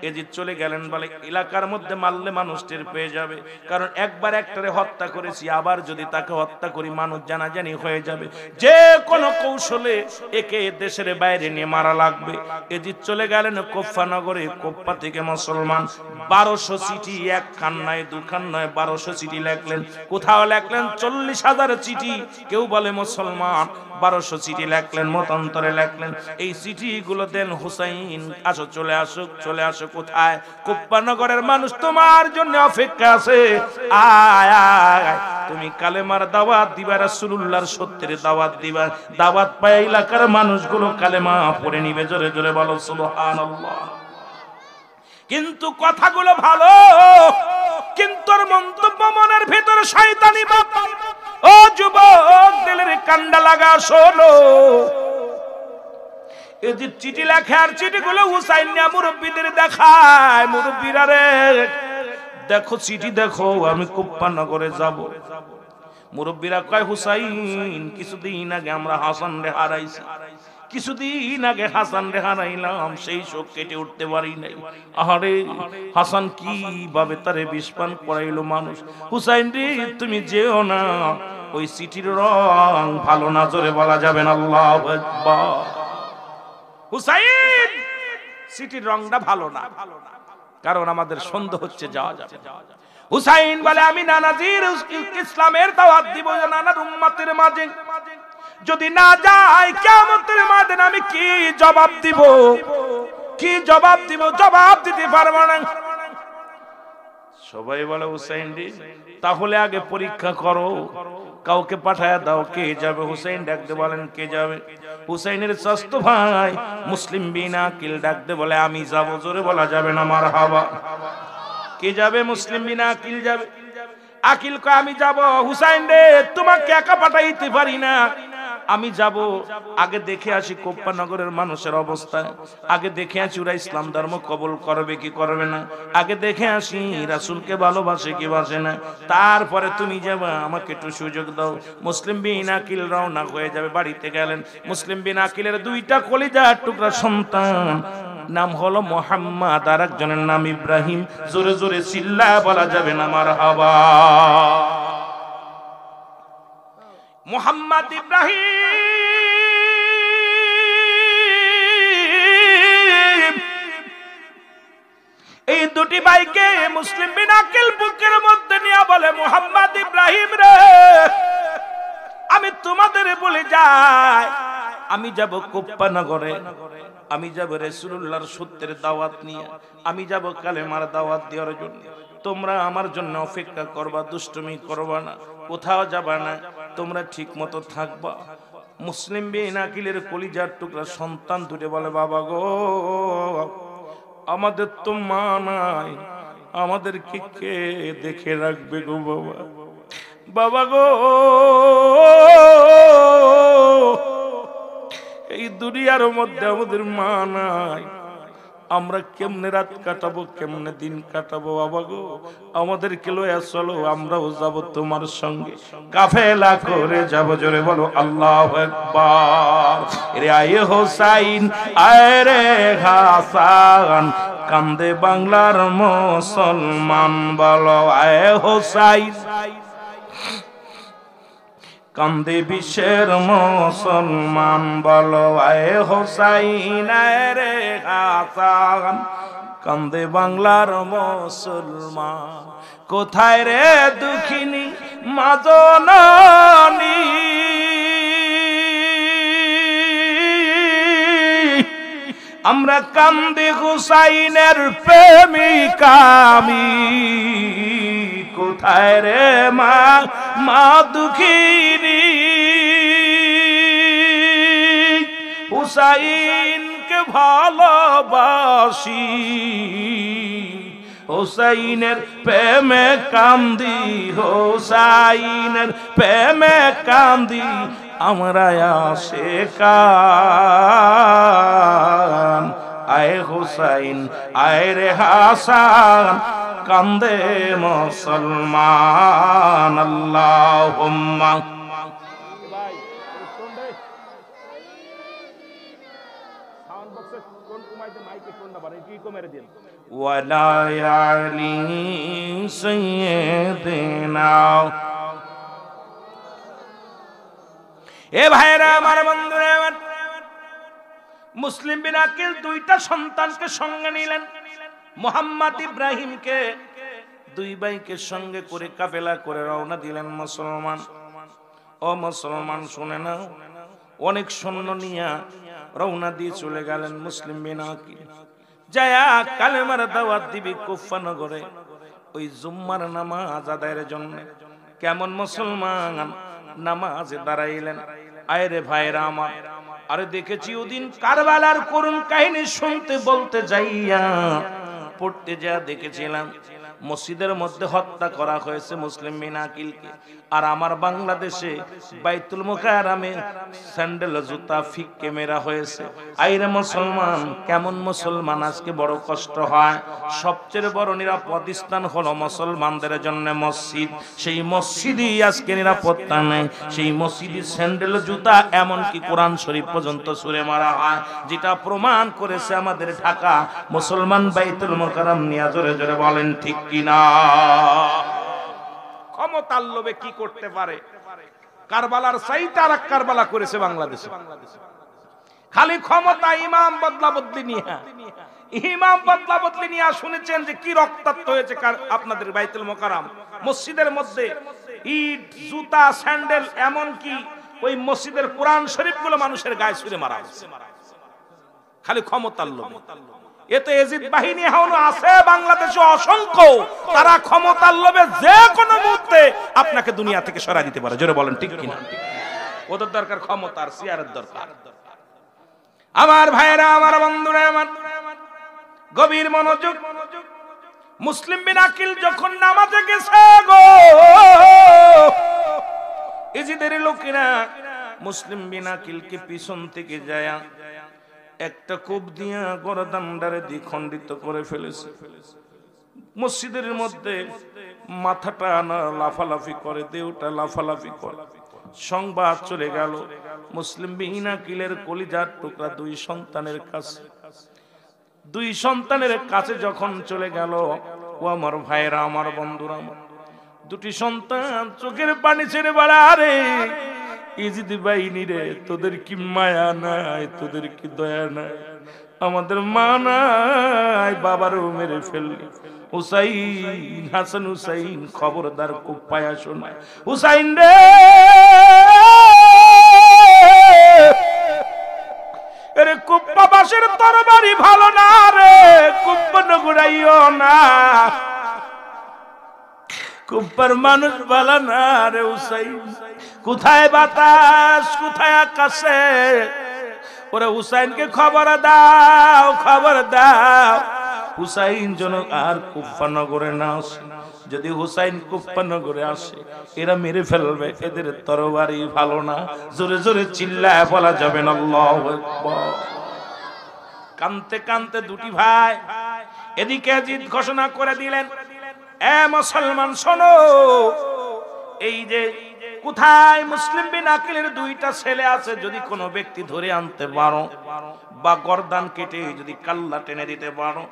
এজিদ চলে গেলেন, বলে এলাকার মধ্যে মারলে মানুষ টের পেয়ে যাবে, কারণ একবার একটারে হত্যা করেছি, আবার যদি তাকে হত্যা করি মানুষ জানাজানি হয়ে যাবে, যে কোনো কৌশলে একে দেশের বাইরে নিয়ে মারা লাগবে। এজিদ চলে গেলেন কোফা নগরে। কোফা থেকে মুসলমান 1200 চিঠি, এক খান নয় দু খান নয় 1200 চিঠি লেখলেন। কোথাও লেখলেন 40,000 চিঠি, কেউ বলে মুসলমান 1200 চিঠি লেখলেন, মতান্তরে লেখলেন। এই চিঠিগুলো দেন হুসাইন, আসো চলে আসো, চলে আসো। কোথায়? কুফা নগরের মানুষ তোমার জন্য অপেক্ষা আছে, আয় আয়, তুমি কালেমার দাওয়াত দিবা, রাসূলুল্লাহর সত্যের দাওয়াত দিবা। দাওয়াত পায় এলাকার মানুষগুলো কালেমা পড়ে নিবে। জোরে জোরে বলো সুবহানাল্লাহ। কিন্তু কথাগুলো ভালো, কিন্তু মন্তব্য মনের ভিতরে শয়তানি ভাব। ও যুবক, দিলের কান্ডা লাগা শোনো। এই যে চিঠি লেখে, আর চিঠিগুলো হুসাইন নিয়ে মুরব্বীদের দেখায়, মুরব্বীরা রে দেখো চিঠি দেখো, আমি কুফা নগরে যাব। মুরব্বীরা কয় হুসাইন, কিছুদিন আগে আমরা হাসান রে হারাইছি, কিছুদিন আগে হাসান রে হারাইলাম, সেই শোক কেটে উঠতে পারি নাই। আহারে হাসান কিভাবে তারে বিষ পান করাইলো মানুষ। হুসাইন রে তুমি যেও না, ওই চিঠির রং ভালো না, জোরে বলা যাবে না আল্লাহু আকবার। হুসাইন চিঠির রংটা ভালো না, কারণ আমাদের সন্দেহ হচ্ছে যাওয়া যাবে। হুসাইন বলে আমি নানাজির ইসলামের দাওয়াত দিব নানার উম্মতের মাঝে, যদি না যাই কিয়ামতের মাঠে আমি কি জবাব দিব? কি জবাব দিব? জবাব দিতে পারবো না। সবাই বলে হুসাইন রে তাহলে আগে পরীক্ষা করো, কাউকে পাঠায়া দাও, কে যাবে? হুসাইন ডাকতে বলেন কে যাবে? হুসাইনের চাচতো ভাই মুসলিম বিন আকিল ডাকতে বলে আমি যাব। জোরে বলা যাবে না মারহাবা। কে যাবে? মুসলিম বিন আকিল যাবে। আকিল কয় আমি যাব। হুসাইন রে তোমাকে একা পাঠাইতে পারি না, আমি যাব, আগে দেখে আসি কোফা নগরের মানুষের অবস্থা, আগে দেখে আসি ওরা ইসলাম ধর্ম কবুল করবে কি করবে না, আগে দেখে আসি রাসূলকে ভালোবাসে কি বাসে না, তারপরে তুমি যাবা, আমাকে একটু সুযোগ দাও। মুসলিম বিন আকিল রওনা হয়ে যাবে। বাড়িতে গেলেন। মুসলিম বিন আকিলের 2টা কলিজার টুকরা সন্তান, নাম হলো মুহাম্মদ, আর একজনের নাম ইব্রাহিম। জোরে জোরে চিল্লা বলা যাবে না মারহাবা। মুহাম্মদ ইব্রাহিম এই দুটি ভাইকে মুসলিম বিন আকিল বুকের মধ্যে নিয়ে বলে মুহাম্মদ ইব্রাহিম রে আমি তোমাদের বলে যাই, আমি যাব কুফা নগরে, আমি যাব রাসূলুল্লাহর সত্যের দাওয়াত নিয়ে, আমি যাব কালেমার দাওয়াত দেওয়ার জন্য। তোমরা আমার জন্য অপেক্ষা করবা, দুষ্টুমি করবা না, কোথাও যাবা না, তোমরা ঠিক মতো থাকবা। মুসলিম বিন আকিলের কলিজার টুকরা সন্তান দুটো বলে বাবা গো আমাদের তো মা নাই, আমাদেরকে কে দেখে রাখবে গো বাবা? বাবা গো এই দুনিয়ার মধ্যে আমাদের মা নাই, আমরা কেমনে রাত কাটাবো, কেমনে দিন কাটাবো? বাবা গো আমাদেরকে লইয়া চলো, আমরাও যাব তোমার সঙ্গে, কাফেলা করে যাব। জোরে বলো আল্লাহু আকবার। রে আয়ে হোসাইন আয় রে হাসান, কান্দে বাংলার মুসলমান, বলো আয়ে হোসাইন, কান্দে বিশ্বের মুসলমান, বলো আয়ে হোসাইন আয় রে হাসান, কান্দে বাংলার মুসলমান। কোথায় রে দুঃখিনী মা জননী, আমরা কান্দি হুসাইনের প্রেমিকা আমি, কোথায় রে মা মা দুঃখিনী, হুসাইনকে ভালোবাসি, হুসাইনের প্রেমে কান্দি, হুসাইনের প্রেমে কান্দি, আমরা আশিকান। আয় হুসাইন আয় রে হাসান, কান্দে মুসলমান। আল্লাহুম্মা ওয়ালা আলি সাইয়্যিদিনা। এ ভাইরা আমার, বন্ধুরা আমার, মুসলিম বিন আকিল দুইটা সন্তানকে সঙ্গে নিলেন। মুহাম্মদ ইব্রাহিমকে দুই ভাইকে সঙ্গে করে কাফেলা করে রওনা দিলেন। মুসলমান ও মুসলমান শুনে নাও, অনেক সৈন্য নিয়ে রওনা দিয়ে চলে গেলেন মুসলিম বিন আকিল। যায়া কালেমার দাওয়াত দিবি কুফা নগরে, ওই জুম্মার নামাজ আদায়ের জন্য। কেমন মুসলমান নামাজে দাঁড়াইলেন। আয়রে ভাইরা আমার, আরে দেখেছি ওদিন কারবালার করুণ কাহিনী শুনতে বলতে যাইয়া পড়তে যা দেখেছিলাম মসজিদের মধ্যে হত্যা করা হয়েছে মুসলিম বিন আকিলকে। আর আমার বাংলাদেশে বাইতুল মুকাররমে স্যান্ডেল জুতা ফিক্কে মেরা হয়েছে। আইরে মুসলমান, কেমন মুসলমান আজকে বড় কষ্ট হয়। সবচেয়ে বড় নিরাপদ স্থান হলো মুসলমানদের জন্য মসজিদ। সেই মসজিদই আজকে নিরাপত্তা নেই। সেই মসজিদের স্যান্ডেল জুতা এমনকি কোরআন শরীফ পর্যন্ত ছুঁড়ে মারা হয়, যেটা প্রমাণ করেছে আমাদের ঢাকা মুসলমান বাইতুল মুকাররম নিয়ে। জোরে জোরে বলেন ঠিক কিনা? ক্ষমতার লোভে কি করতে পারে। কারবালার চাইতে আর এক কারবালা করেছে বাংলাদেশে। খালি ক্ষমতা, ইমাম বদলা বদলি নিয়ে, ইমাম বদলা বদলি নিয়ে শুনেছেন যে কি রক্তাক্ত হয়েছে আপনাদের বাইতুল মুকাররম মসজিদের মধ্যে। ইট জুতা স্যান্ডেল, এমন কি ওই মসজিদের কোরআন শরীফ গুলো মানুষের গায়ে ছুঁড়ে মারা হয়েছে, খালি ক্ষমতার লোভে। এতে এজিদ বাহিনী এখনো আছে বাংলাদেশে অসংখ্য। তারা ক্ষমতার লোভে যে কোনো মুহূর্তে আপনাকে দুনিয়া থেকে সরাই দিতে পারে। জোরে বলেন ঠিক কিনা? ওদের দরকার ক্ষমতার, চেয়ারের দরকার। আমার ভাইরা আমার, বন্ধুরা আমার, গভীর মনোযোগ। মুসলিম বিন আকিল যখন নামাজে গেছে গো, এজিদের লোকেরা মুসলিম বিন আকিলকে পিছন থেকে যায় একটা কোপ দিয়া গরদানটারে দ্বিখণ্ডিত করে ফেলেছে। মসজিদের মধ্যে মাথাটা লাফালাফি করে, দেহটা লাফালাফি করে। সংবাদ চলে গেল মুসলিম বিন আকিলের কলিজার টুকরা দুই সন্তানের কাছে। দুই সন্তানের কাছে যখন চলে গেল, ও আমার ভাইরা আমার, বন্ধুরা আমার, দুটি সন্তান চোখের পানি ছেড়ে বলে, আরে ইজিদ বাহিনী রে, তোদের কি মায়া নাই, তোদের কি দয়া নাই? আমাদের মা নাই, বাবারও মেরে ফেললি। হুসাইন, হাসান হুসাইন, খবরদার কুপ্পায়া শোনায়। হুসাইন রে, আরে কুপ্পাবাসের তরবারি ভালো না রে, কুপ্পা নগুড়াইও না, কুপ্পার মানুষ ভালো না রে। হুসাইন, কোথায় বাতাস, কোথায় আকাশে? ওরা হুসাইনকে খবর দাও, খবর দাও, হুসাইন যেন আর কুফা নগরে না আসে। যদি হুসাইন কুফা নগরে আসে, এরা মেরে ফেলবে, এদের তরবারি ভালো না। জোরে জোরে চিল্লায় বলা যাবে না আল্লাহু আকবার। কানতে কানতে দুটি ভাই এদিকে জিদ ঘোষণা করে দিলেন, এ মুসলমান শোনো, এই যে কোথায় মুসলিম বিন আকিলের দুইটা ছেলে আছে, যদি কোনো ব্যক্তি ধরে আনতে পারো বা গর্দান কেটে যদি কাল্লা টেনে দিতে পারো,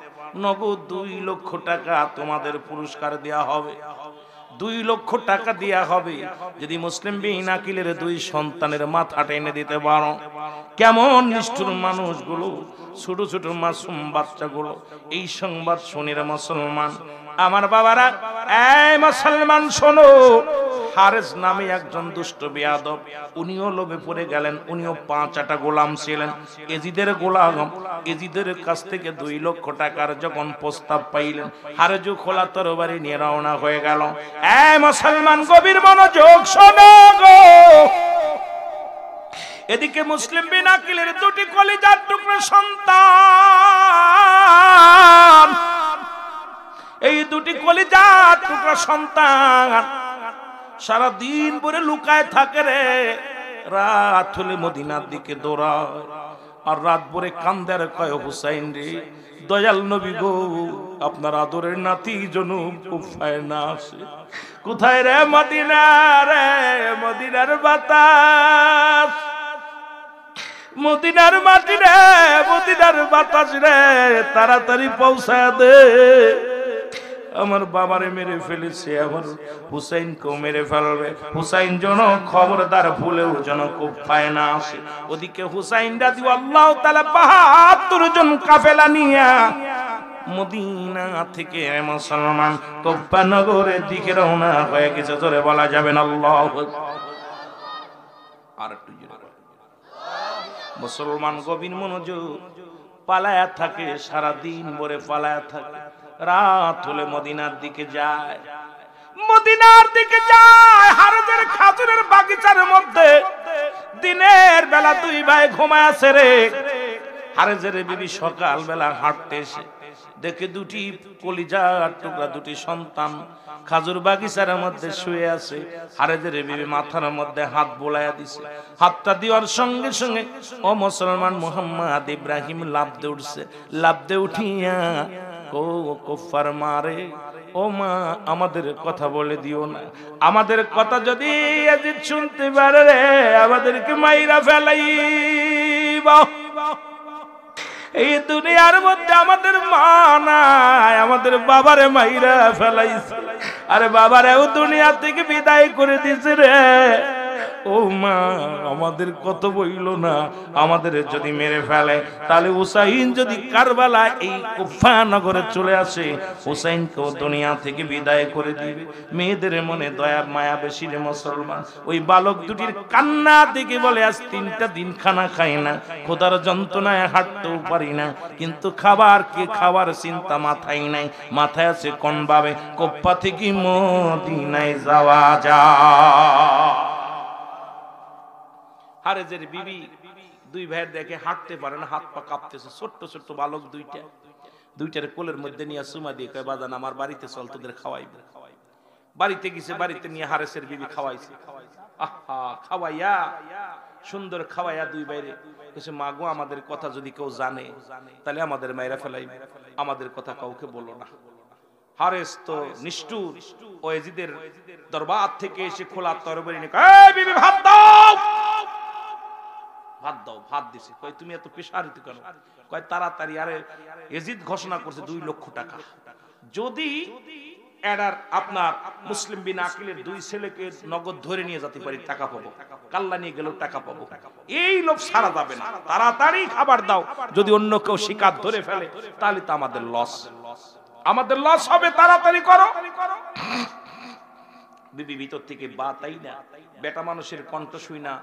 নগদ 2 লক্ষ টাকা তোমাদের পুরস্কার দেয়া হবে। 2 লক্ষ টাকা দেয়া হবে যদি মুসলিম বিন আকিলের 2 সন্তানের মাথা টেনে দিতে পারো। কেমন নিষ্ঠুর মানুষগুলো, ছোট ছোট মাসুম বাচ্চাগুলো। এই সংবাদ শুনে মুসলমান, আমার বাবারা, এই মুসলমান শোনো, হারেস নামে একজন দুষ্ট বেয়াদব, উনিও লোভে পড়ে গেলেন। উনিও 5টা গোলাম ছিলেন, এজিদের গোলাম। এজিদের কাছ থেকে 2 লক্ষ টাকার যখন প্রস্তাব পাইলেন, হারেজু খোলা তরবারি নিয়ে রওনা হয়ে গেল। মুসলমান গভীর মনোযোগ শোনো গো। এদিকে মুসলিম বিন আকিলের 2টি কলিজার টুকরা সন্তান, এই 2টি কলিজার টুকরা সন্তান সারা দিন ভরে লুকায় থাকে রে। রাত হলে মদিনার দিকে দৌড়ায়, আর রাত ভরে কান্দে আর কয়, হুসাইন রে, দয়াল নবী গো, আপনার আদরের নাতি জনম কুফায় না আসে। কোথায় রে মদিনা রে, মদিনার বাতাস, মদিনার মাটি রে, মদিনার বাতাস রে, তাড়াতাড়ি পৌঁছায় দে। আমার বাবারে মেরে ফেলেছে, আমার হুসাইনকেও মেরে ফেলবে। হুসাইন যেন খবরদার ভুলেও যেন কুফায় না আসে। ওদিকে হুসাইন রাদিয়াল্লাহু তাআলা ৭২ জন কাফেলা নিয়ে মদিনা থেকে মুসলমান কুফা নগরের দিকে রওনা হয়ে গেছে। জোরে বলা যাবে না আল্লাহু আকবার। আর একটু জোরে বলো। মুসলমান গভীর মনোযোগ, পালায়া থাকে, সারা দিন ভরে পালায়া থাকে। রাত হলে মদিনার দিকে যায়, মদিনার দিকে যায়। হারেজের খাজুরের বাগিচার মধ্যে দিনের বেলা 2 ভাই ঘুমায় আছে রে। হারেজের বিবি সকাল বেলা হাঁটতে এসে দেখে 2টি কলিজার টুকরা 2টি সন্তান খাজুর বাগিচার মধ্যে শুয়ে আছে। হারেজের বিবি মাথার মধ্যে হাত বোলায়া দিছে। হাতটা দেওয়ার সঙ্গে সঙ্গে ও মুসলমান মুহাম্মদ ইব্রাহিম লাফ দিয়ে উঠছে। লাফ দিয়ে উঠিয়া ও কুফার মারে, ও মা, আমাদের কথা বলে দিও না। আমাদের কথা যদি এজিদ শুনতে পারে রে, আমাদেরকে মাইরা ফেলাইবা। এই দুনিয়ার মধ্যে আমাদের মা নাই, আমাদের বাবারে মাইরা ফেলাইছে। আরে বাবারেও দুনিয়া থেকে বিদায় করে দিছে রে। ও মা, আমাদের কত বইল না, আমাদের যদি মেরে ফেলে তাহলে হুসাইন যদি কারবালা এই কুফা নগরে চলে আসে, হুসাইনকেও দুনিয়া থেকে বিদায় করে দিবে। মেয়েদের মনে দয়া মায়া বেশি রে মুসলমান। ওই বালক 2টির কান্না দেখে বলে, আজ 3টা দিন খানা খাই না, খোদার যন্ত্রণায় হাঁটতেও পারি না, কিন্তু খাবার কি খাবার চিন্তা মাথায় নাই। মাথায় আছে কোন ভাবে কুফা থেকে মদিনায় যাওয়া যায়। হারেজের বিবি 2 ভাইয়ের দেখে হাঁটতে পারে না, হাত পা কাঁপতেছে। ছোট্ট ছোট্ট বালক 2টার কোলের মধ্যে নিয়ে সুমা দিয়ে কয়, বাজান আমার বাড়িতে চল, তোদের খাওয়াইবে। বাড়িতে গেছে, বাড়িতে নিয়ে হারেসের বিবি খাওয়াইছে। আহা, খাওয়াইয়া সুন্দর খাওয়াইয়া 2 ভাইরে কইছে, মা গো, আমাদের কথা যদি কেউ জানে তাহলে আমাদের মাইরা ফেলাইবে, আমাদের কথা কাউকে বলো না। হারেস তো নিষ্ঠুর, ও এজিদের দরবার থেকে এসে খোলা তরবারি নিয়ে, এই বিবি ভাত দাও, ভাত দাও। ভাত দিছে। কয়, তুমি এত পেশারিত কেন? কয়, তাড়াতাড়ি। আরে এজিদ ঘোষণা করছে 2 লক্ষ টাকা, যদি এডার আপনার মুসলিম বিন আকিলের 2 ছেলেকে নগদ ধরে নিয়ে যেতে পারি, টাকা পাবো। কাল্লা নিয়ে গেলেও টাকা পাবো। এই লোক সারা যাবে না, তাড়াতাড়ি খাবার দাও। যদি অন্য কেউ শিকার ধরে ফেলে তাহলে তো আমাদের লস, আমাদের লস হবে, তাড়াতাড়ি করো। বিবি ভিতর থেকে বাতাই না, বেটা মানুষের কণ্ঠ শুই না।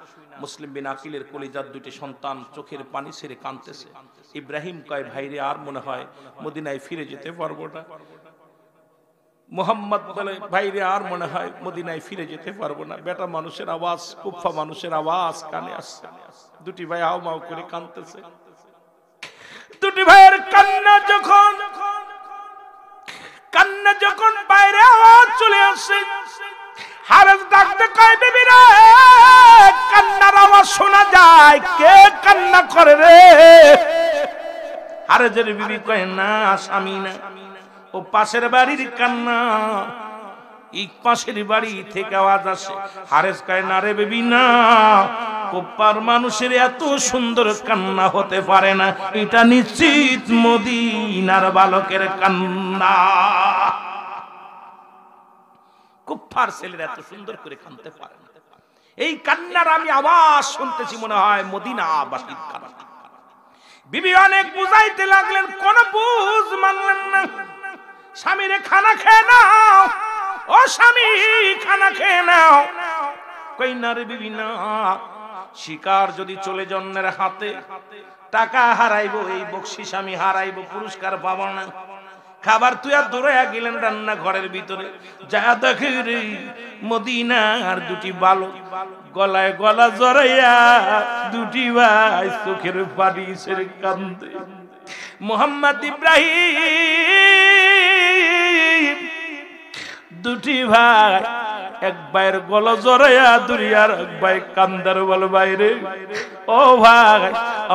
মুসলিম বিন আকিলের কলিজার 2টি সন্তান চোখের পানি ছেড়ে কাঁদতেছে। ইব্রাহিম কয়, ভাইরে, আর মনে হয় মদিনায় ফিরে যেতে পারবো না। মুহাম্মদ বলে, ভাইরে, আর মনে হয় মদিনায় ফিরে যেতে পারবো না। বেটা মানুষের আওয়াজ, কুফা মানুষের আওয়াজ কানে আসছে। 2টি ভাই হাও মাও করে কাঁদতেছে। 2টি ভাইয়ের কান্না যখন বাইরে আওয়াজ চলে আসে, হারেস ডাকতে কয়, বিবি রে, কান্নার আওয়াজ শোনা যায়, কে কান্না করে রে? হারেজের বিবি কয়, না, স্বামী না, ও পাশের বাড়ির কান্না। এই পাশের বাড়ি থেকে আওয়াজ আসে। হারেস কয়, না রে বিবি, না, কুফার মানুষের এত সুন্দর কান্না হতে পারে না, এটা নিশ্চিত মদিনার বালকের কান্না। কুফার ছেলেরা এত সুন্দর করে কাঁদতে পারে না। এই কান্নার আমি আওয়াজ শুনতেছি, মনে হয় মদিনাবাসীর কান্না। বিবি অনেক বুঝাইতে লাগলেন, কোন বুঝ মানলেন না। স্বামীরে খানা খেয়ে নাও, ও স্বামী খানা খেয়ে নাও। কই না রে বিবি না, শিকার যদি চলে জন্মের হাতে, টাকা হারাইবো, এই বকশিস আমি হারাইবো, পুরস্কার পাবো না। খাবার তুই আর দৌড়ে গেলেন রান্না ঘরের ভিতরে, যা দেখে রে মদিনার দুটি বালক গলায় গলা জড়াইয়া দুটি ভাই চোখের পানি ছেড়ে কান্দে। মোহাম্মদ ইব্রাহিম দুটি ভাই, এক ভাইয়ের গলা জড়াইয়া দুরিয়ার এক ভাই কান্দার বল বাইরে, ও ভাই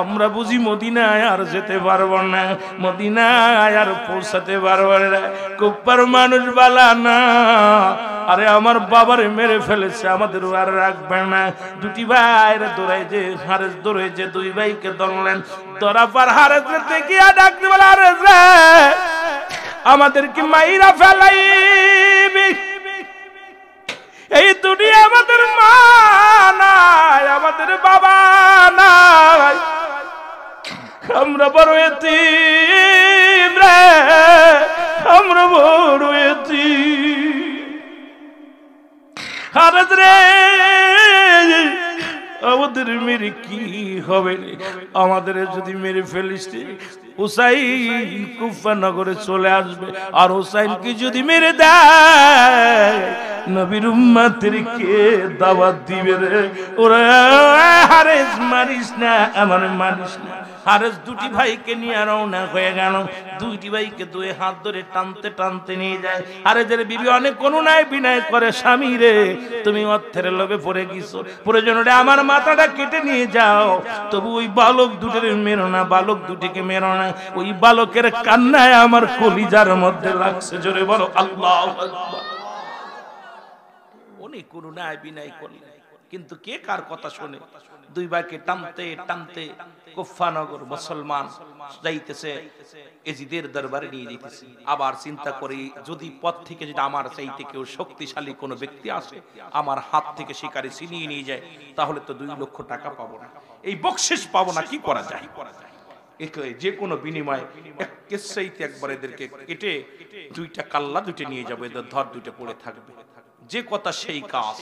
আমরা বুঝি মদিনায় আর যেতে পারবো না, মদিনায় আর পৌঁছাতে পারবো না, কুপ্পার মানুষ বালা না, আরে আমার বাবারে মেরে ফেলেছে, আমাদের আর রাখবে না। দুটি ভাইয়ের দৌড়াই যে হারেস দৌড়ে যে দুই ভাইকে ধরলেন, ধরা পার হারেস দেখিয়া ডাকতে বলে, আরে আমাদেরকে মাইরা ফেলাইবি, এই দুনিয়া আমাদের মা নাই, আমাদের বাবা নাই, আমরা বড় এতিম রে, আমরা বড় এতিম। হারাত রে আমাদের মেরে কি হবে, আমাদের যদি মেরে ফেলিস হুসাইন কুফা নগরে চলে আসবে, আর হুসাইনকে যদি মেরে দেয় নবীর উম্মতের কে দাওয়াত দিবে রে? ওরা হারেস মারিস না, আমার মারিস না। হারেস দুটি ভাইকে নিয়ে রওনা হয়ে গেল, দুইটি ভাইকে দুই হাত ধরে টানতে টানতে নিয়ে যায়। হারেসের বিবি অনেক করুণায় বিনয় করে, স্বামী রে তুমি অর্থের লোভে পড়ে গেছো, প্রয়োজন হলে আমার মাথাটা কেটে নিয়ে যাও, তবু ওই বালক দুটির মেরো না, বালক দুটিকে মেরো না। ওই বালকের কান্নায় আমার কলিজার মধ্যে লাগছে, জোরে বলো আল্লাহু আকবার। অনেক করুণায় বিনয় করলেন, কিন্তু কে কার কথা শুনে? দুই ভাইকে টানতে টানতে কুফানগর মুসলমান যাইতেছে, এজিদের দরবারে নিয়ে যেতেছে। আবার চিন্তা করি, যদি পথ থেকে যদি আমার চাইতে কেউ শক্তিশালী কোনো ব্যক্তি আসে, আমার হাত থেকে শিকারে ছিনিয়ে নিয়ে যায়, তাহলে তো 2 লক্ষ টাকা পাবো না, এই বকশিশ পাবো না, কি করা যায়? যে কোনো বিনিময়ে একবার এদেরকে কেটে দুইটা কাল্লা দুইটা নিয়ে যাবো, এদের ধর দুইটা পড়ে থাকবে, যে কথা সেই কাজ।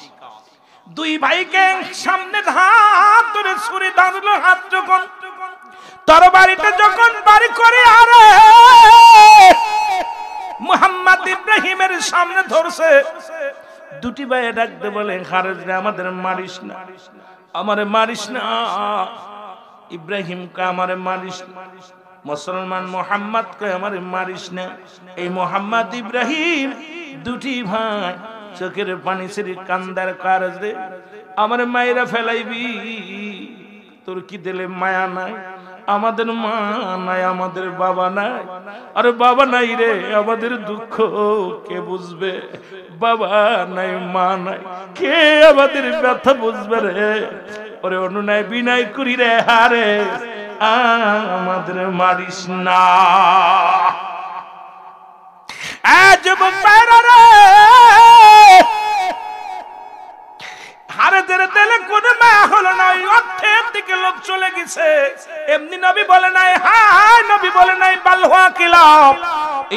দুই ভাইকে সামনে হাত ধরে ছুরি দাঁড়ালো, হাত যখন তরবারিটা যখন বাড়ি করে আরে মুহাম্মদ ইব্রাহিমের সামনে ধরছে, দুটি ভাই ডাকতে বলে, হারেস রে আমাদের মারিস না, আমারে মারিস না, ইব্রাহিম কে আমারে মারিস না, মুসলমান মোহাম্মদ কে আমারে মারিস না। এই মোহাম্মদ ইব্রাহিম দুটি ভাই চোখের পানি ছেড়ে কান্দার, কারজ রে আমার মায়েরা ফেলাইবি, তোর কি দিলে মায়া নাই? আমাদের মা নাই, আমাদের বাবা নাই, আরে বাবা নাই রে, আমাদের দুঃখ কে বুঝবে? বাবা নাই, মা নাই, কে আমাদের ব্যথা বুঝবে রে? ওরে অনুনয় বিনয় করি রে, হারে আমাদের মারিস না। যুবক ভাইরা রে, হারেদের দিলে কোনো মায়া হলো না, ওই অর্থের দিকে লোক চলে গেছে। এমনি নবী বলে নাই, হায় নবী বলে নাই বালহুয়া কিলাম,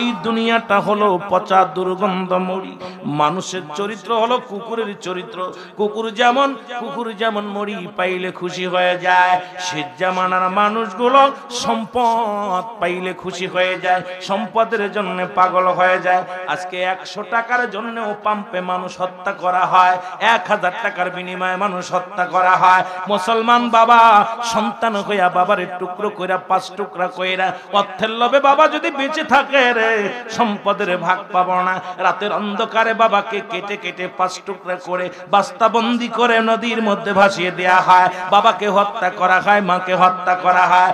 এই দুনিয়াটা হলো পচা দুর্গন্ধ মরি, মানুষের চরিত্র হলো কুকুরের চরিত্র। কুকুর যেমন মরি পাইলে খুশি হয়ে যায়, সে জামানার মানুষগুলো সম্পদ পাইলে খুশি হয়ে যায়, সম্পদের জন্য পাগল হয়ে যায়। আজকে 100 টাকার জন্য পাম্পে মানুষ হত্যা করা হয়, 1000 টাকার বিনিময়ে মানুষ হত্যা করা হয়। মুসলমান বাবা সন্তান হইয়া বাবার টুকরো কইরা 5 টুকরা কইরা অর্থের লোভে বাবা যদি বেঁচে থাকে রে, সম্পদের ভাগ পাবো না। রাতের অন্ধকারে বাবাকে কেটে কেটে 5 টুকরা করে বাস্তাবন্দি করে নদীর মধ্যে ভাসিয়ে দেয়া হয়, বাবাকে হত্যা করা হয়, মাকে হত্যা করা হয়।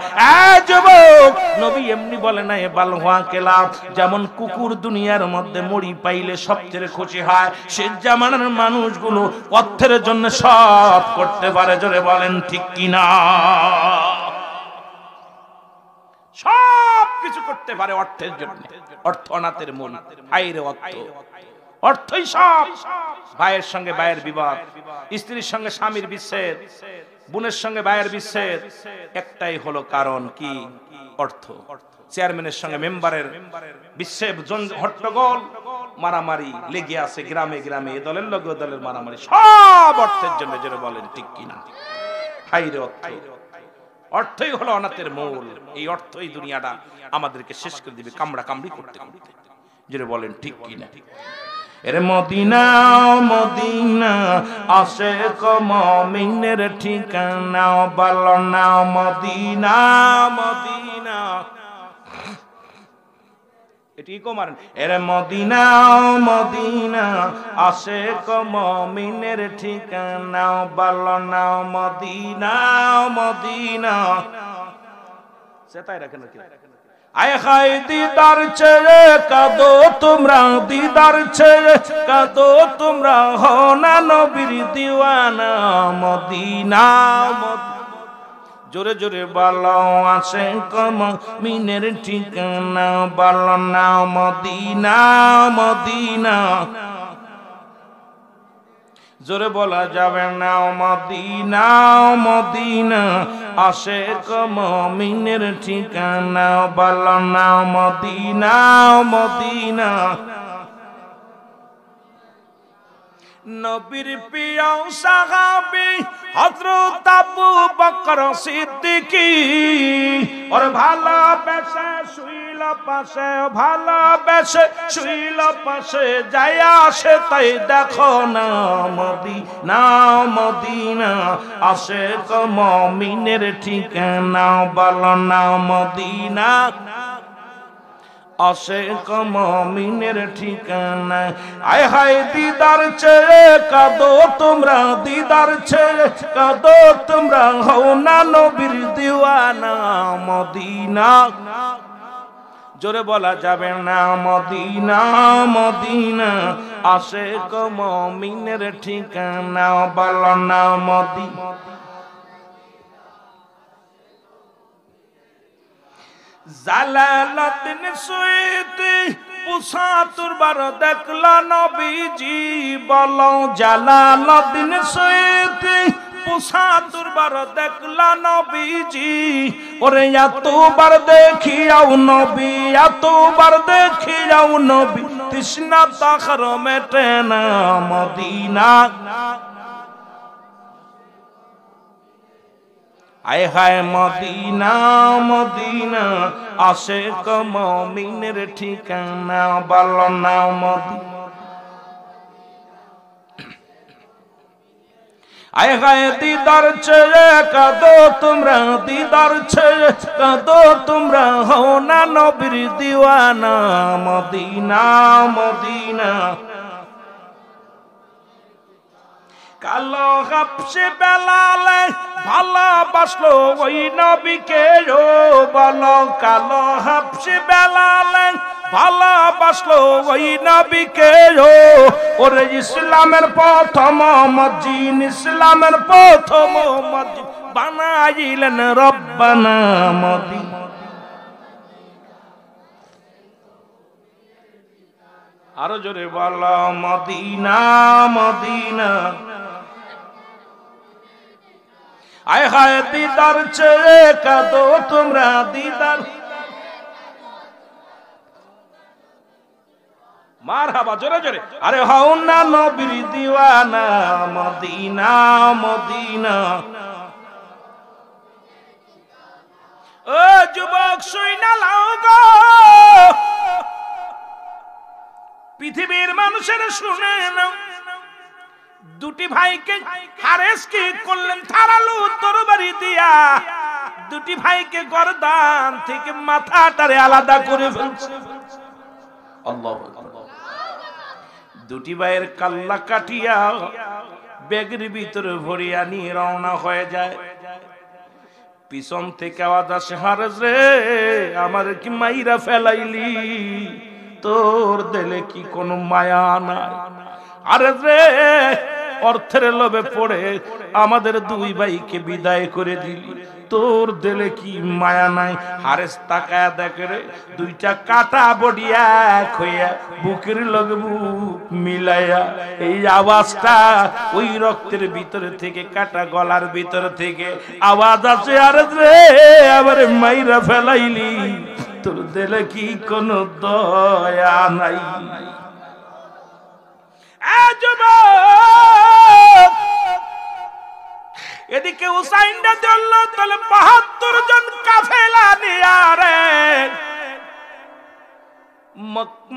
যুবক নবী এমনি বলে না এ বালহুয়া কেলাম, যেমন কুকুর দুনিয়ার মধ্যে মরি পাইলে সবচেয়ে খুশি হয়, সে জামানার মানুষগুলো অর্থের জন্য সব করতে পারে, জোরে বলেন ঠিক কিনা? সব কিছু করতে পারে অর্থের জন্য, অর্থ অনাথের মূল, ভাইয়ের অর্থই সব। ভাইয়ের সঙ্গে ভাইয়ের বিবাদ, স্ত্রীর সঙ্গে স্বামীর বিচ্ছেদ, বোনের সঙ্গে ভাইয়ের বিচ্ছেদ, একটাই হলো কারণ কি? অর্থ। চেয়ারম্যানের সঙ্গে মেম্বারের বিচ্ছেদ, হট্টগোল, মারামারি লেগে আছে গ্রামে গ্রামে, এ দলের লগে ও দলের মারামারি, সব অর্থের জন্য, যেটা বলেন ঠিক কিনা? হাইরে অর্থ, অর্থই হলো অনাথের মূল। এই অর্থই দুনিয়াটা আমাদেরকে শেষ করে দিবে কামড়া কামড়ি করতে করতে, যেটা বলেন ঠিক কিনা? এর মদিনা মদিনা আশিক মুমিনের ঠিকানা, বলো না মদিনা মদিনা। এটি কমারেন, এর মদিনা মদিনা আশিক মুমিনের ঠিকানা, বলো না মদিনা মদিনা। সেটাই রাখেন নাকি? আয় হায় দিদার ছেড়ে কাঁদো তোমরা, দিদার ছেড়ে কাঁদো তোমরা, হো না নবীর দিওয়ানা, মদিনা জোরে জোরে বলো আশিক মুমিনের ঠিকানা, বলো না মদিনা মদিনা। জোরে বলা যাবে না মদিনা মদিনা আশিক মুমিনের ঠিকানা, বলো না মদিনা মদিনা। নবীর প্রিয় সাহাবী হযরত আবু বকর সিদ্দিকী, ওর ভালোবেসে শুইল পাশে, ভালোবেসে শুইল পাশে, যায় আসে তাই দেখো না মদিনা মদিনা আশিক মুমিনের ঠিকানা, বলো না মদিনা আশিক মুমিনের ঠিকানা। আয় হায় দিদার ছেড়ে কাঁদো তোমরা, দিদার ছেড়ে কাঁদো তোমরা, হও না নবীর দিওয়ানা, মদিনা জোরে বলা যাবে না মদিনা মদিনা আশিক মুমিনের ঠিকানা, বলো না মদিনা। জালালউদ্দিন সুয়ুতি ৭৫ বার দেখলা নবীজি, বলো জালালউদ্দিন সুয়ুতি ৭৫ বার দেখলা নবীজি, ওরে এতবার দেখিয়াও নবী, এতবার দেখিয়াও নবী, তৃষ্ণা তাহার মেটে না, মদিনা। আয় হায় মদিনা মদিনা আশিক মুমিনের ঠিকানা, বলো না মদিনা। আয় হায় দিদার ছেড়ে কাঁদো তোমরা, দিদার ছেড়ে কাঁদো তোমরা, হও না নবীর দিওয়ানা, মদিনা মদিনা। কালো হাবশি বেলাল ভালোবাসলো ওই নবীকে, ও বলো কালো হাবশি বেলাল ভালোবাসলো ওই নবীকে, ও ওরে ইসলামের প্রথম মসজিদ, ইসলামের প্রথম মসজিদ বানাইলেন রব্বানা মদিনা। আরো জোরে বলো মদিনা মদিনা। আয় হায় দিদার ছেড়ে কাঁদো তোমরা, দিদার। মারহাবা জোরে জোরে, আরে হও না নবীর দিওয়ানা, মদিনা মদিনা। ও যুবক শুইনা লাও গো, পৃথিবীর মানুষের শুনে নাও, দুটি ভাইকে হারেস কি করলেন ধারালো তরবারি দিয়া, দুটি ভাইকে গর্দান থেকে মাথাটারে আলাদা করে ফেলছে। আল্লাহু আকবার। দুটি ভাইয়ের কাল্লা কাটিয়া ব্যাগের ভিতরে ভরিয়া নিয়ে রওনা হয়ে যায়। পিছন থেকে আওয়াজ আসে, হারেস রে আমার কি মাইরা ফেলাইলি, তোর দিলে কি কোনো মায়া নাই? আরে রে অর্থের লোভে পড়ে আমাদের দুই ভাইকে বিদায় করে দিলি, তোর দিলে কি মায়া নাই? হারেস তাকায়া দেখে রে দুইটা কাটা বডিয়া খইয়া বুকের লগে বুক মিলাইয়া, এই আওয়াজটা ওই রক্তের ভিতরে থেকে, কাটা গলার ভিতর থেকে আওয়াজ আছে, আরে রে আবার মাইরা ফেলাইলি, তোর দিলে কি কোনো দয়া নাই? এদিকে হুসাইন রাদিয়াল্লাহু তাআলা ৭২ জন কাফেলা নিয়ে রে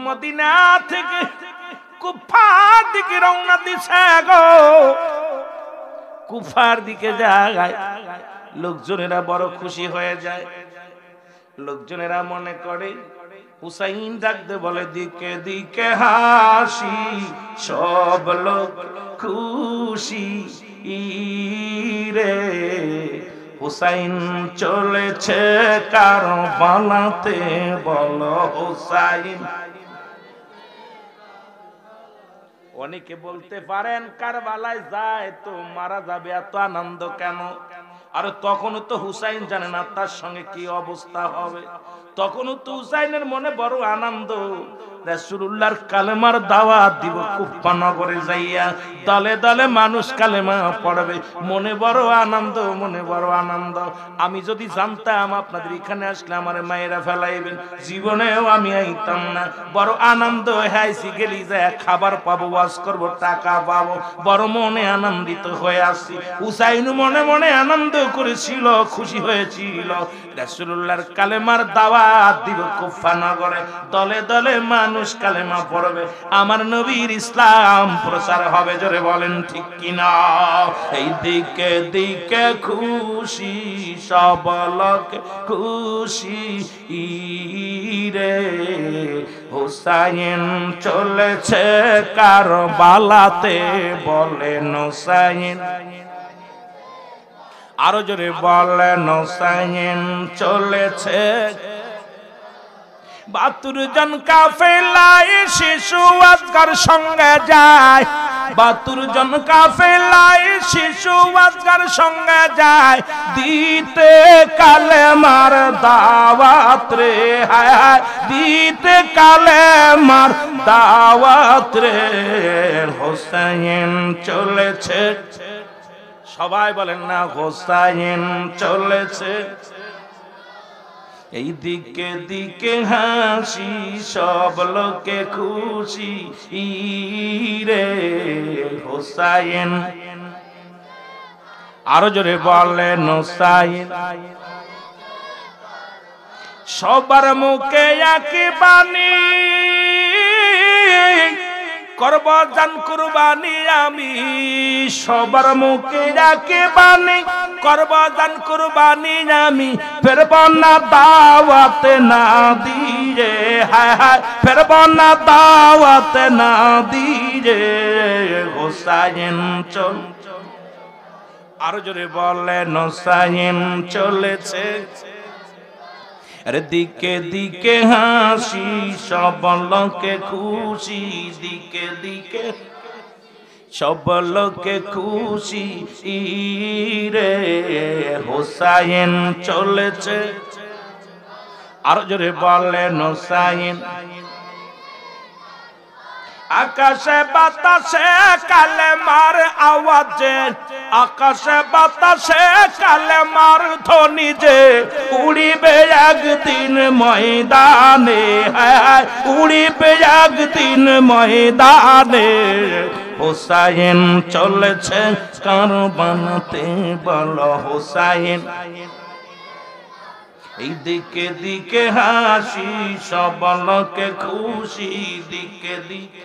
মদিনা থেকে কুফার দিকে রওনা দিছে গো। কুফার দিকে যায়, লোকজনেরা বড় খুশি হয়ে যায়। লোকজনেরা মনে করে হুসাইন ডাকতে বলে দিকে দিকে হাসি, সব লোক খুশি রে, হুসাইন চলেছে কারবালাতে, বলো হুসাইন। অনেকে বলতে পারেন কারবালায় যায় তো মারা যাবে, এত আনন্দ কেন? আর তখনও তো হুসাইন জানে না তার সঙ্গে কি অবস্থা হবে। তখনও তো হুসাইনের মনে বড় আনন্দ, রাসূলুল্লাহর কালেমার দাওয়াত দিব কুফা নগরে যাইয়া, দলে দলে মানুষ কালেমা পড়বে, মনে বড় আনন্দ, মনে বড় আনন্দ। আমি যদি জানতাম আপনাদের এখানে আসলে আমার মায়েরা ফেলাইবেন, জীবনেও আমি আইতাম না। বড় আনন্দ হাইছি, গেলি যায় খাবার পাবো, ওয়াজ করবো, টাকা পাবো, বড় মনে আনন্দিত হয়ে আসছি। হুসাইন মনে মনে আনন্দ করেছিল, খুশি হয়েছিল। রাসূলুল্লাহর কালেমার দাওয়াত দিব কুফা নগরে, দলে দলে মানুষ কালেমা পড়বে, আমার নবীর ইসলাম প্রচার হবে। জোরে বলেন ঠিক কিনা? এই দিকে দিকে খুশি, সব লোক খুশি রে, হুসাইন চলেছে কারবালাতে, বলেন হুসাইন। আরো জোরে বলেন হুসাইন চলেছে। ৭২ জন কাফেলায় শিশু আজগর সঙ্গে যায়, ৭২ জন কাফেলায় শিশু আজগর সঙ্গে যায়, দিতে কালেমার দাওয়াত রে, হায় হায়, দিতে কালেমার দাওয়াত রে, হুসাইন চলেছে। সবাই বলেন না হুসাইন চলেছে। এই দিকে দিকে হাসি, সব লোকে খুশি রে, হুসাইন। আরো জোরে বলেন হুসাইন। সবার মুখে একই বাণী, করব জান কুরবানি আমি, সবার মুখে একই বাণী, করব জান কুরবানি আমি, ফেরব না দাওয়াত না দিয়ে, হায় হায়, ফেরব না দাওয়াত না দিয়ে, হুসাইন চল। আরো জোরে বলেন হুসাইন চলেছে। দিকে দিকে হাসি, সব লোকে খুশি, দিকে দিকে সব লোকে খুশি রে, হুসাইন চলেছে। আরো জোরে বলেন হুসাইন। আকাশে বাতাসে কালেমার আওয়াজে, আকাশে বাতাসে কালেমার ধ্বনি যে, উড়িবে একদিন ময়দানে, হ্যাঁ উড়িবে একদিন ময়দানে, হুসাইন চলেছে কারবালাতে, বলো হুসাইন। এই দিকে দিকে হাসি, সব লোকে খুশি, দিকে দিকে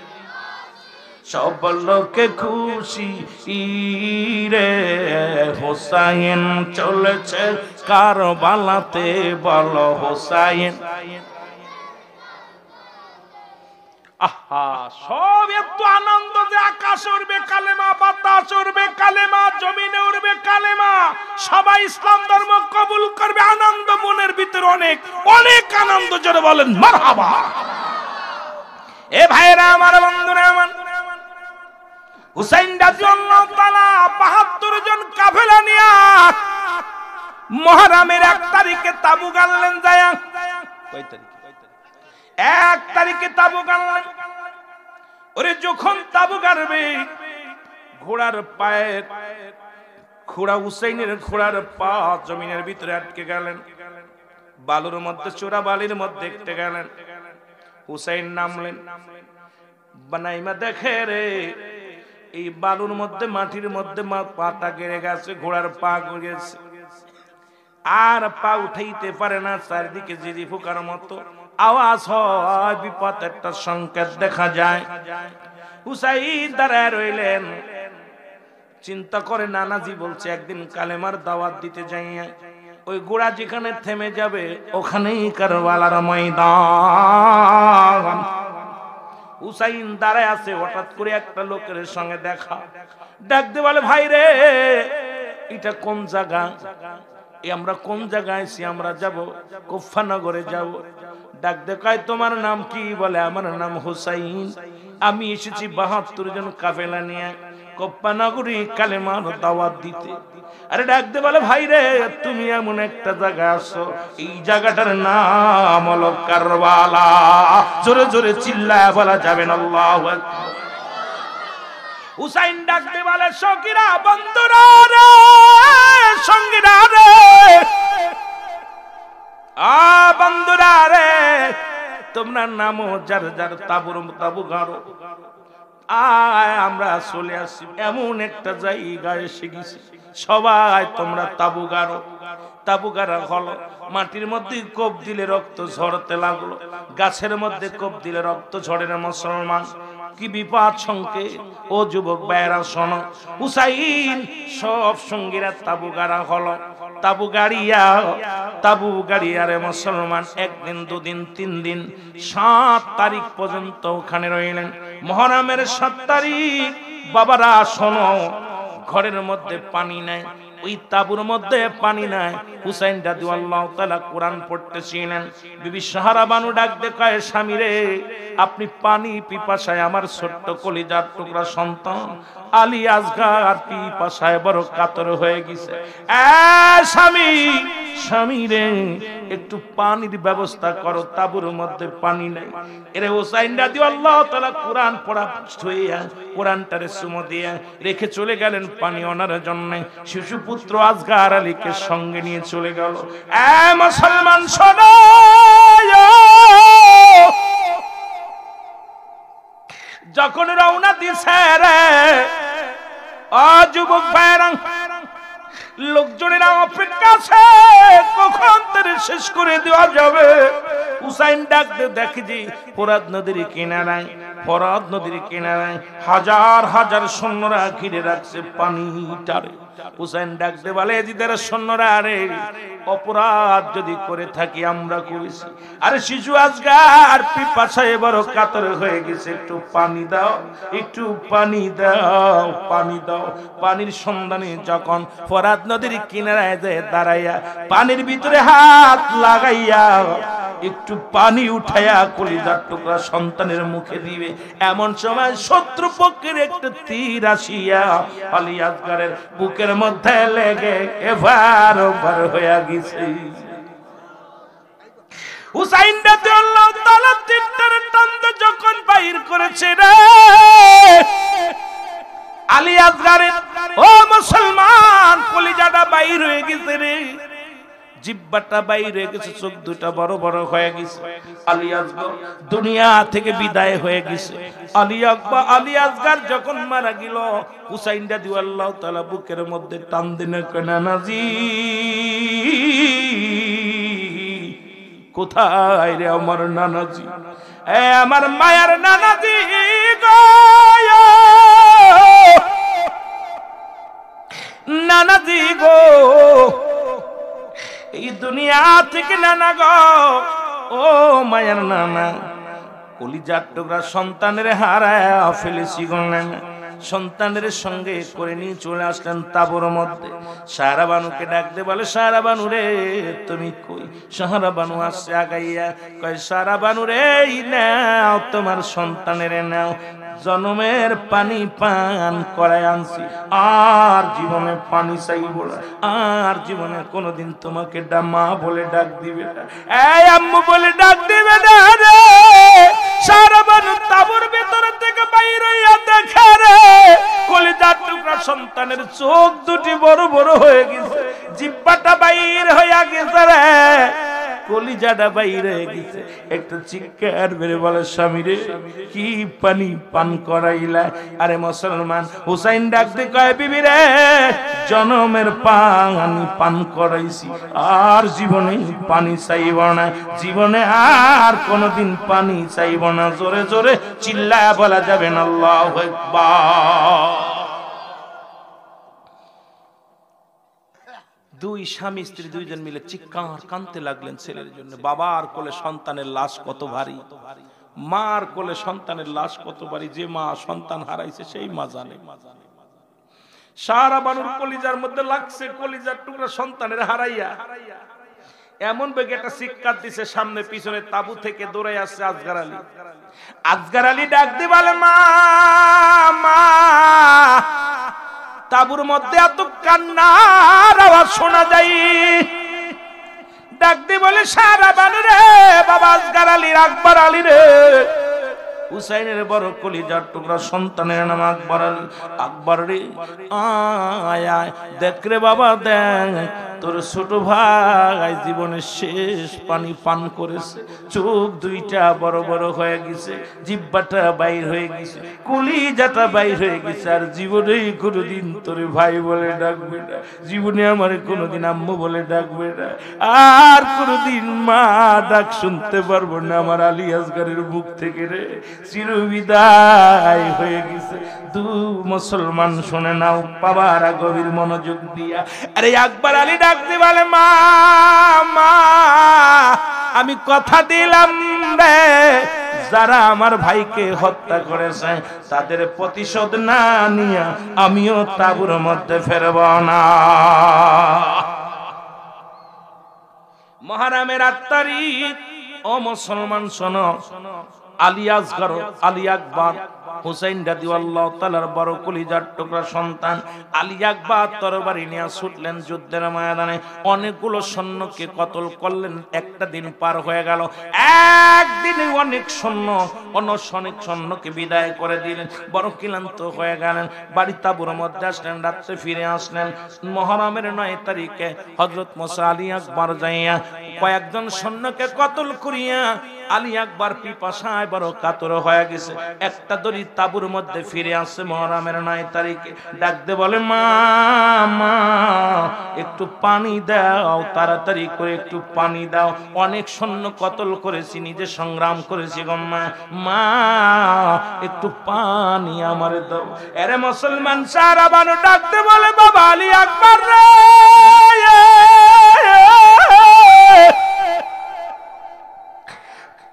সব লোকে খুশি রে, হুসাইন চলেছে কারবালাতে, বলো হুসাইন। আহা, সব এত আনন্দ যে আকাশ উড়বে কালেমা, বাতাস উড়বে কালেমা, জমিনে উড়বে কালেমা, সবাই ইসলাম ধর্ম কবুল করবে, আনন্দ মনের ভিতরে অনেক অনেক আনন্দ। জোরে বলেন মারহাবা। এ ভাইরা আমার, বন্ধুরা আমার, হুসাইন রাদিয়াল্লাহু তাআলা ৭২ জন কাফেলা নিয়ে মুহররমের ১ তারিখে তাবু গাড়লেন। যায় কয় তারিখে? ১ তারিখে তাবু গাড়লেন। ওরে যখন তাবু গাড়বে, ঘোড়ার পায়ে, ঘোড়া হুসাইনের ঘোড়ার পা জমিনের ভিতরে আটকে গেলেন, বালুর মধ্যে, চোরা বালির মধ্যে আটকে গেলেন। হুসাইন নামলেন, বানাইমা দেখে রে এই বালুর মধ্যে মাটির মধ্যে পাটা গেড়ে গেছে, ঘোড়ার পা গেছে, আর পা উঠাইতে পারে না, চারিদিকে জিজি ফুকার মতো আওয়াজ হয়, বিপদ একটা সংকেত দেখা যায়। হুসাইন দাঁড়ায় রইলেন, চিন্তা করে নানাজি বলছে একদিন কালেমার দাওয়াত দিতে যাইয়া ওই ঘোড়া যেখানে থেমে যাবে ওখানেই কারবালার ময়দান। হুসাইন দাঁড়ায় আছে, হঠাৎ করে একটা লোকের সঙ্গে দেখা, ডাক দিয়ে বলে ভাই রে এটা কোন জায়গা, আমরা কোন জায়গায় আছি, আমরা যাব কুফানগরে যাব। ডাক দিয়ে কয় তোমার নাম কি? বলে আমার নাম হুসাইন, আমি এসেছি ৭২ জন কাফেলা নিয়ে কুফানগরী কালেমার দাওয়াত দিতে। আরে ডাক দিয়ে বলে ভাই রে তুমি এমন একটা জায়গা আসো, এই জায়গাটার নাম হলো কারবালা। জোরে জোরে চিল্লায় বলা যাবে না আল্লাহু আকবার। হুসাইন ডাক দিয়ে বলে সঙ্গীরা বন্ধুরা রে, সঙ্গীরা রে, বন্ধুরা রে, তোমরা নামো যার যার তাবু গাড়ো, আমরা চলে আসি এমন একটা জায়গায় এসে গেছি, সবাই তোমরা তাবু গাড়ো। তাবু গাড়া হলো, মাটির মধ্যে কোপ দিলে রক্ত ঝরতে লাগলো, গাছের মধ্যে কোপ দিলে রক্ত ঝরে না মুসলমান। কি বিপদ সংকেত! ও যুবক ভাইরা শোনো, হুসাইন সব সঙ্গীরা তাবু গাড়া হলো, তাবু গাড়িয়া রে মুসলমান, একদিন দুদিন তিন দিন ৭ তারিখ পর্যন্ত ওখানে রইলেন। মুহররমের ৭ তারিখ বাবারা শোনো, ঘরের মধ্যে পানি নাই, ওই তাবুর মধ্যে পানি নাই। হুসাইন রাদিয়াল্লাহু তাআলা কোরআন পড়তেছিলেন, বিবি সাহারা বানু ডাক দিয়ে কয় স্বামী রে আপনি পানি পিপাসায় আমার ছোট্ট কলিজার টুকরা সন্তান আলী আসগার পিপাসায় বড় কাতর হয়ে গেছে। স্বামী স্বামী রে একটু পানির ব্যবস্থা করো, তাবুর মধ্যে পানি নাই। এরে হুসাইন রাদিয়াল্লাহু তাআলা কোরআন পড়া ছুঁইয়া কোরআনটারে চুমো দিয়ে রেখে চলে গেলেন পানি আনার জন্য। শিশু পুত্র আসগার আলীকে সঙ্গে নিয়ে চলে গেল। মুসলমান শোনো, যখন রওনা দিছে রে যুবক ভাইরা, লোকজনেরা অপেক্ষা আছে কখন তার শেষ করে দেওয়া যাবে। হুসাইন ডাক দেখে যে ফোরাত নদীর কিনারায়, ফোরাত নদীর কিনারায় হাজার হাজার সৈন্যরা ঘিরে রাখছে পানিটারে। হুসাইন ডাক দে বলে এদের সৈন্যরা রে অপরাধ যদি করে থাকি আমরা করেছি, আরে শিশু আসগার পিপাসায় বড় কাতর হয়ে গেছে, একটু পানি দাও, একটু পানি দাও, পানি দাও। পানির সন্ধানে যখন ফোরাত নদীর কিনারায় যায় দাঁড়াইয়া পানির ভিতরে হাত লাগাইয়া একটু পানি উঠাইয়া কলিজার টুকরা সন্তানের মুখে দিবে, এমন সময় শত্রু পক্ষের একটা তীর আসিয়া আলী আসগারের বুকের মধ্যে লেগে এবার ওভার হয়ে গেছে। হুসাইন রাদিয়াল্লাহু তাআলা তীরটার টানতে যখন বাইর করেছে রে আলী আসগারের, ও মুসলমান কলিজাটা বাইর হয়ে গেছে রে, জিহ্বাটা বাইরে গেছে, চোখ দুটা বড় বড় হয়ে গেছে। আলী আসগার দুনিয়া থেকে বিদায় হয়ে গেছে। আলী আসগার যখন মারা গেল, হুসাইন রাদিয়াল্লাহু তাআলা বুকের মধ্যে টান দিনে নানাজি কোথায় রে আমার নানাজি, আমার মায়ের নানাজি গো, নানাজি গো, এই দুনিয়া থেকে নানা গো, ও মায়ের নানা, কলিজার টুকরা সন্তানের হারায় ফেলেছি গো নানা। সন্তানের সঙ্গে করে নিয়ে চলে আসলেন তাবুর মধ্যে। সাহারা বানুকে ডাক দে বলে সাহারা বানু রে তুমি কই? সাহারা বানু আসছে আগাইয়া, কয় সাহারা বানু রে নাও তোমার সন্তানের নাও, জনমের পানি পান করায় আনছি, আর জীবনে পানি চাইব না, আর জীবনে কোনোদিন তোমাকে মা বলে ডাক দিবে না, এই আম্মু বলে ডাক দিবে না রে। সাহারা বানু তাবুর ভিতর থেকে বাইর হইয়া দেখে রে কলিজার টুকরা সন্তানের চোখ দুটি বড় বড় হয়ে গেছে, জিহ্বাটা বাইর হইয়া গেছে রে। কলিজাটা বাইরে হয়ে গেছে। একটু চিৎকার মেরে বলে স্বামী রে কি পানি পান করাইলা? আরে মুসলমান হুসাইন ডাকতে কয় বিবি রে জনমের পানি পান করাইছি, আর জীবনে পানি চাইব না, জীবনে আর কোনদিন পানি চাইব না। জোরে জোরে চিল্লায়া বলা যাবে না আল্লাহু আকবার। দুই স্বামী স্ত্রী দুইজন মিলে চিৎকার কাঁদতে লাগলেন ছেলের জন্য। বাবার কোলে সন্তানের লাশ কত ভারী, মার কোলে সন্তানের লাশ কত ভারী। যে মা সন্তান হারাইছে সেই মা জানে। সারা বানুর কলিজার মধ্যে লাগছে, কলিজার টুকরা সন্তানের হারাইয়া এমন বেগে একটা চিৎকার দিছে, সামনে পিছনে তাবু থেকে দৌড়ে আসছে আসগার আলী। আসগার আলী ডাক দিয়ে বলে মা মা। তাবুর মধ্যে এত কান্নার আওয়াজ শোনা যায়। ডাক দিয়ে বলে সারা বানু রে বাবা আসগার আলী, আকবর আলী রে, হুসাইনের বড় কলিজার টুকরা সন্তানের নাম আকবর আলী। আকবর রে আয় আয় দেখ রে বাবা দেখ, তোর ছোট ভাই জীবনের শেষ পানি পান করেছে। চোখ দুইটা বড় বড় হয়ে গেছে, জিহ্বাটা বাইর হয়ে গেছে, কলিজাটা বাইর হয়ে গেছে। আর জীবনে কোনোদিন তোর ভাই বলে ডাকবে না, জীবনে আমার কোনোদিন আম্মু বলে ডাকবে না, আর কোনোদিন মা ডাক শুনতে পারবো না আমার আলী আসগারের মুখ থেকে রে, চিরবিদায় হয়ে গেছে। দু মুসলমান শুনে নাও বাবারা গভীর মনোযোগ দিয়া। আরে আকবর আলী ডাকতে বলে মা মা, আমি কথা দিলাম রে যারা আমার ভাইকে হত্যা করেছে তাদের প্রতিশোধ না নিয়ে আমিও তাঁবুর মধ্যে ফেরব না। মুহররমের ৮ তারিখ ও মুসলমান শোনো, আলী আসগর আলী আকবর হুসাইন রাদিয়াল্লাহু তাআলার বড় কলিজার টুকরা সন্তান আলী আকবর তরবারি নিয়ে ছুটলেন যুদ্ধের ময়দানে। অনেকগুলো সৈন্যকে কতল করলেন। একটা দিন পার হয়ে গেল, একদিনে অনেক সৈন্য অনেক সৈন্যকে বিদায় করে দিলেন। বড় ক্লান্ত হয়ে গেলেন, বাড়ি তাঁবুর মধ্যে আসলেন, রাত্রে ফিরে আসলেন। মুহররমের ৯ তারিখে হযরত মুসা আলী আকবর যাইয়া কয়েকজন সৈন্যকে কতল করিয়া আলী আকবর পিপাসায় বড় কাতর হয়ে গেছে। একটা দড়ি তাঁবুর মধ্যে ফিরে আসছে মুহররমের ৯ তারিখে। ডাকতে বলে মা মা একটু পানি দাও, তাড়াতাড়ি করে একটু পানি দাও, অনেক সৈন্য কতল করেছি, নিজে সংগ্রাম করেছি গো মা, মা একটু পানি আমারে দাও। আরে মুসলমান সারা বানু ডাকতে বলে বাবা আলী আকবর রে,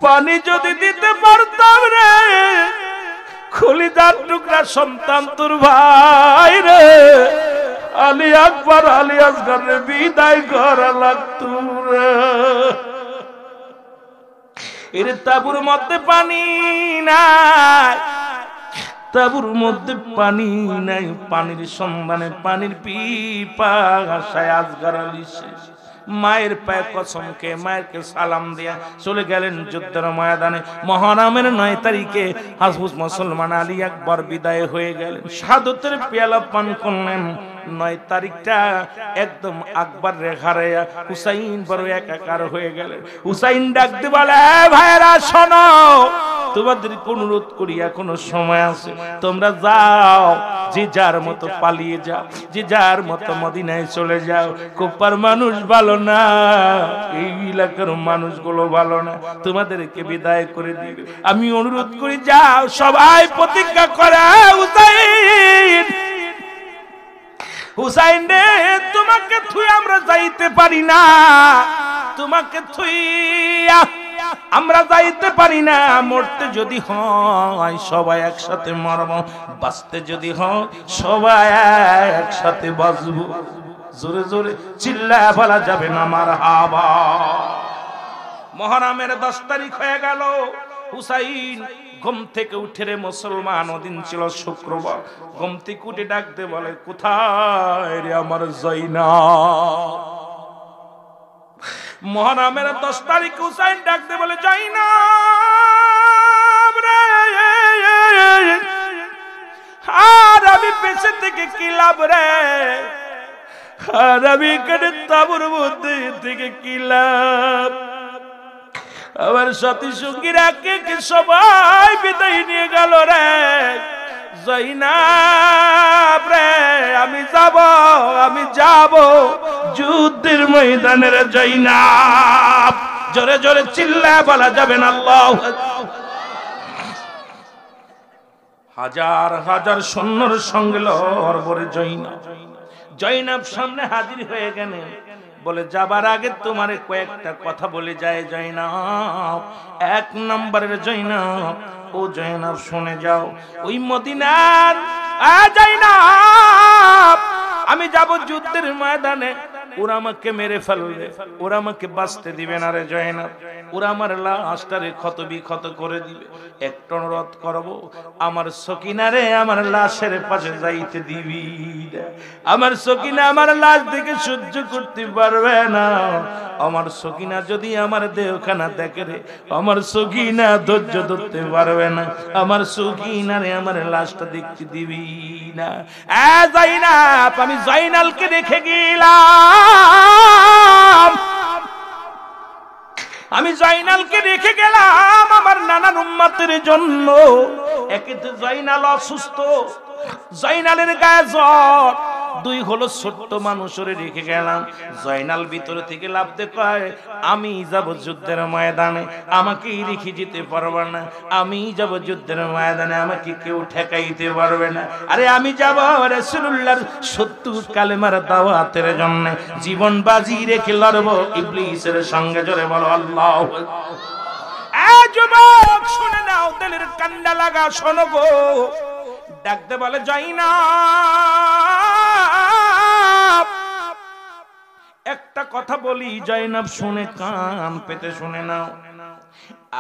পানি যদি দিতে পারতাম রে, কলিজার টুকরা সন্তান তোর ভাই রে আলী আকবর আলী আসগর রে বিদায় করা লাগতো রে। এর তাঁবুর মধ্যে পানি নাই, তাঁবুর মধ্যে পানি নাই, পানির সন্ধানে পানির পিপাসায় আসগর আলী শেষ। মায়ের পায়ে কসম খেয়ে মায়েরকে সালাম দিয়া চলে গেলেন যুদ্ধের ময়দানে। মুহররমের ৯ তারিখে হাজবুজ মুসলমান আলী আকবর বিদায় হয়ে গেলেন, শাহাদাতের পেয়ালা পান করলেন। ৯ তারিখটা একদম আকবর রে হারায়া হুসাইন বড় একাকার হয়ে গেলেন। হুসাইন ডাকতে বলে ভাইরা শোনো, তোমাদের অনুরোধ করি এখনো সময় আছে, তোমরা যাও, যে যার মতো পালিয়ে যাও, যে যার মতো মদিনায় চলে যাও। কোপার মানুষ ভালো না, এই এলাকার মানুষগুলো ভালো না, তোমাদেরকে বিদায় করে দিবে। আমি অনুরোধ করি যাও, সবাই প্রতিজ্ঞা করে হুসাইন হুসাইন রে তোমাকে থুই আমরা যাইতে পারি না, তোমাকে থুই আমরা যাইতে পারি না। মরতে যদি হয় সবাই একসাথে মরব, বাঁচতে যদি হয় সবাই একসাথে বাঁচব। জোরে জোরে চিল্লায়া বলা যাবে না মারহাবা। মুহররমের 10 তারিখ হয়ে গেল। হুসাইন ঘুম থেকে উঠে রে মুসলমান, ওদিন ছিল শুক্রবার, ঘুম থেকে উঠে ডাকতে বলে কোথায় রে আমার জয়নাব। মুহররমের 10 তারিখ হুসাইন ডাকতে বলে জয়নাব রে, আর আমি বেঁচে থেকে কি লাভ রে, আর আমি এখানে তাঁবুর মধ্যে থেকে কি লাভ। আমার সাথী সঙ্গীরা কে কে সবাই বিদায় নিয়ে গেল রে। জয়নাব রে আমি যাব যুদ্ধের ময়দানে রে জয়নাব। জোরে জোরে চিল্লায় বলা যাবে না আল্লাহু আকবার। হাজার হাজার সৈন্যর সঙ্গে লড়বরে জয়নাব সামনে হাজির হয়ে গেলেন। বলে যাবার আগে তোমারে কয়েকটা কথা বলে যায় জয়নাব। এক নম্বরের জয়নাব, ও জয়নাব শুনে যাও, ওই মদিনার জয়নাব আমি যাব যুদ্ধের ময়দানে, ওরা আমাকে মেরে ফেলবে, ওরা আমাকে বাঁচতে দিবে না রে জয়নাব। ওরা আমার লাশটারে ক্ষত বিক্ষত করে দিবে। একটা অনুরোধ করবো, আমার সকিনারে আমার লাশের পাশে যাইতে দিবি না। আমার সকিনা আমার লাশ দেখে সহ্য করতে পারবে না। আমার সকিনা যদি আমার দেহখানা দেখে রে, আমার সকিনা ধৈর্য ধরতে পারবে না। আমার সকিনারে আমার লাশটা দেখতে দিবি না। জয়নাব আমি জয়নালকে রেখে গেলাম, আমি জয়নালকে রেখে গেলাম আমার নানান উম্মতের জন্য। একে তো জয়নাল অসুস্থ, জয়নালের গায়ে জ্বর, দুই হলো ছোট্ট মানুষের রেখে গেলাম। জয়নাল ভিতরে থেকে লাফতে কয়, আমি যাব যুদ্ধের ময়দানে, আমাকে রেখে যেতে পারবে না। আমি যাব যুদ্ধের ময়দানে, আমাকে কেউ ঠেকাইতে পারবে না। আরে আমি যাব রাসূলুল্লাহর সত্য কালেমার দাওয়াতের জন্য, জীবন বাজি রেখে লড়ব ইবলিসের সঙ্গে। জোরে বলো আল্লাহু আকবার। যুবক শুনে নাও, দিলের কান্ডা লাগা শোনো গো। ডাকতে বলে জয়নাব একটা কথা বলি, জয়নাব শুনে কান পেতে শুনে নাও।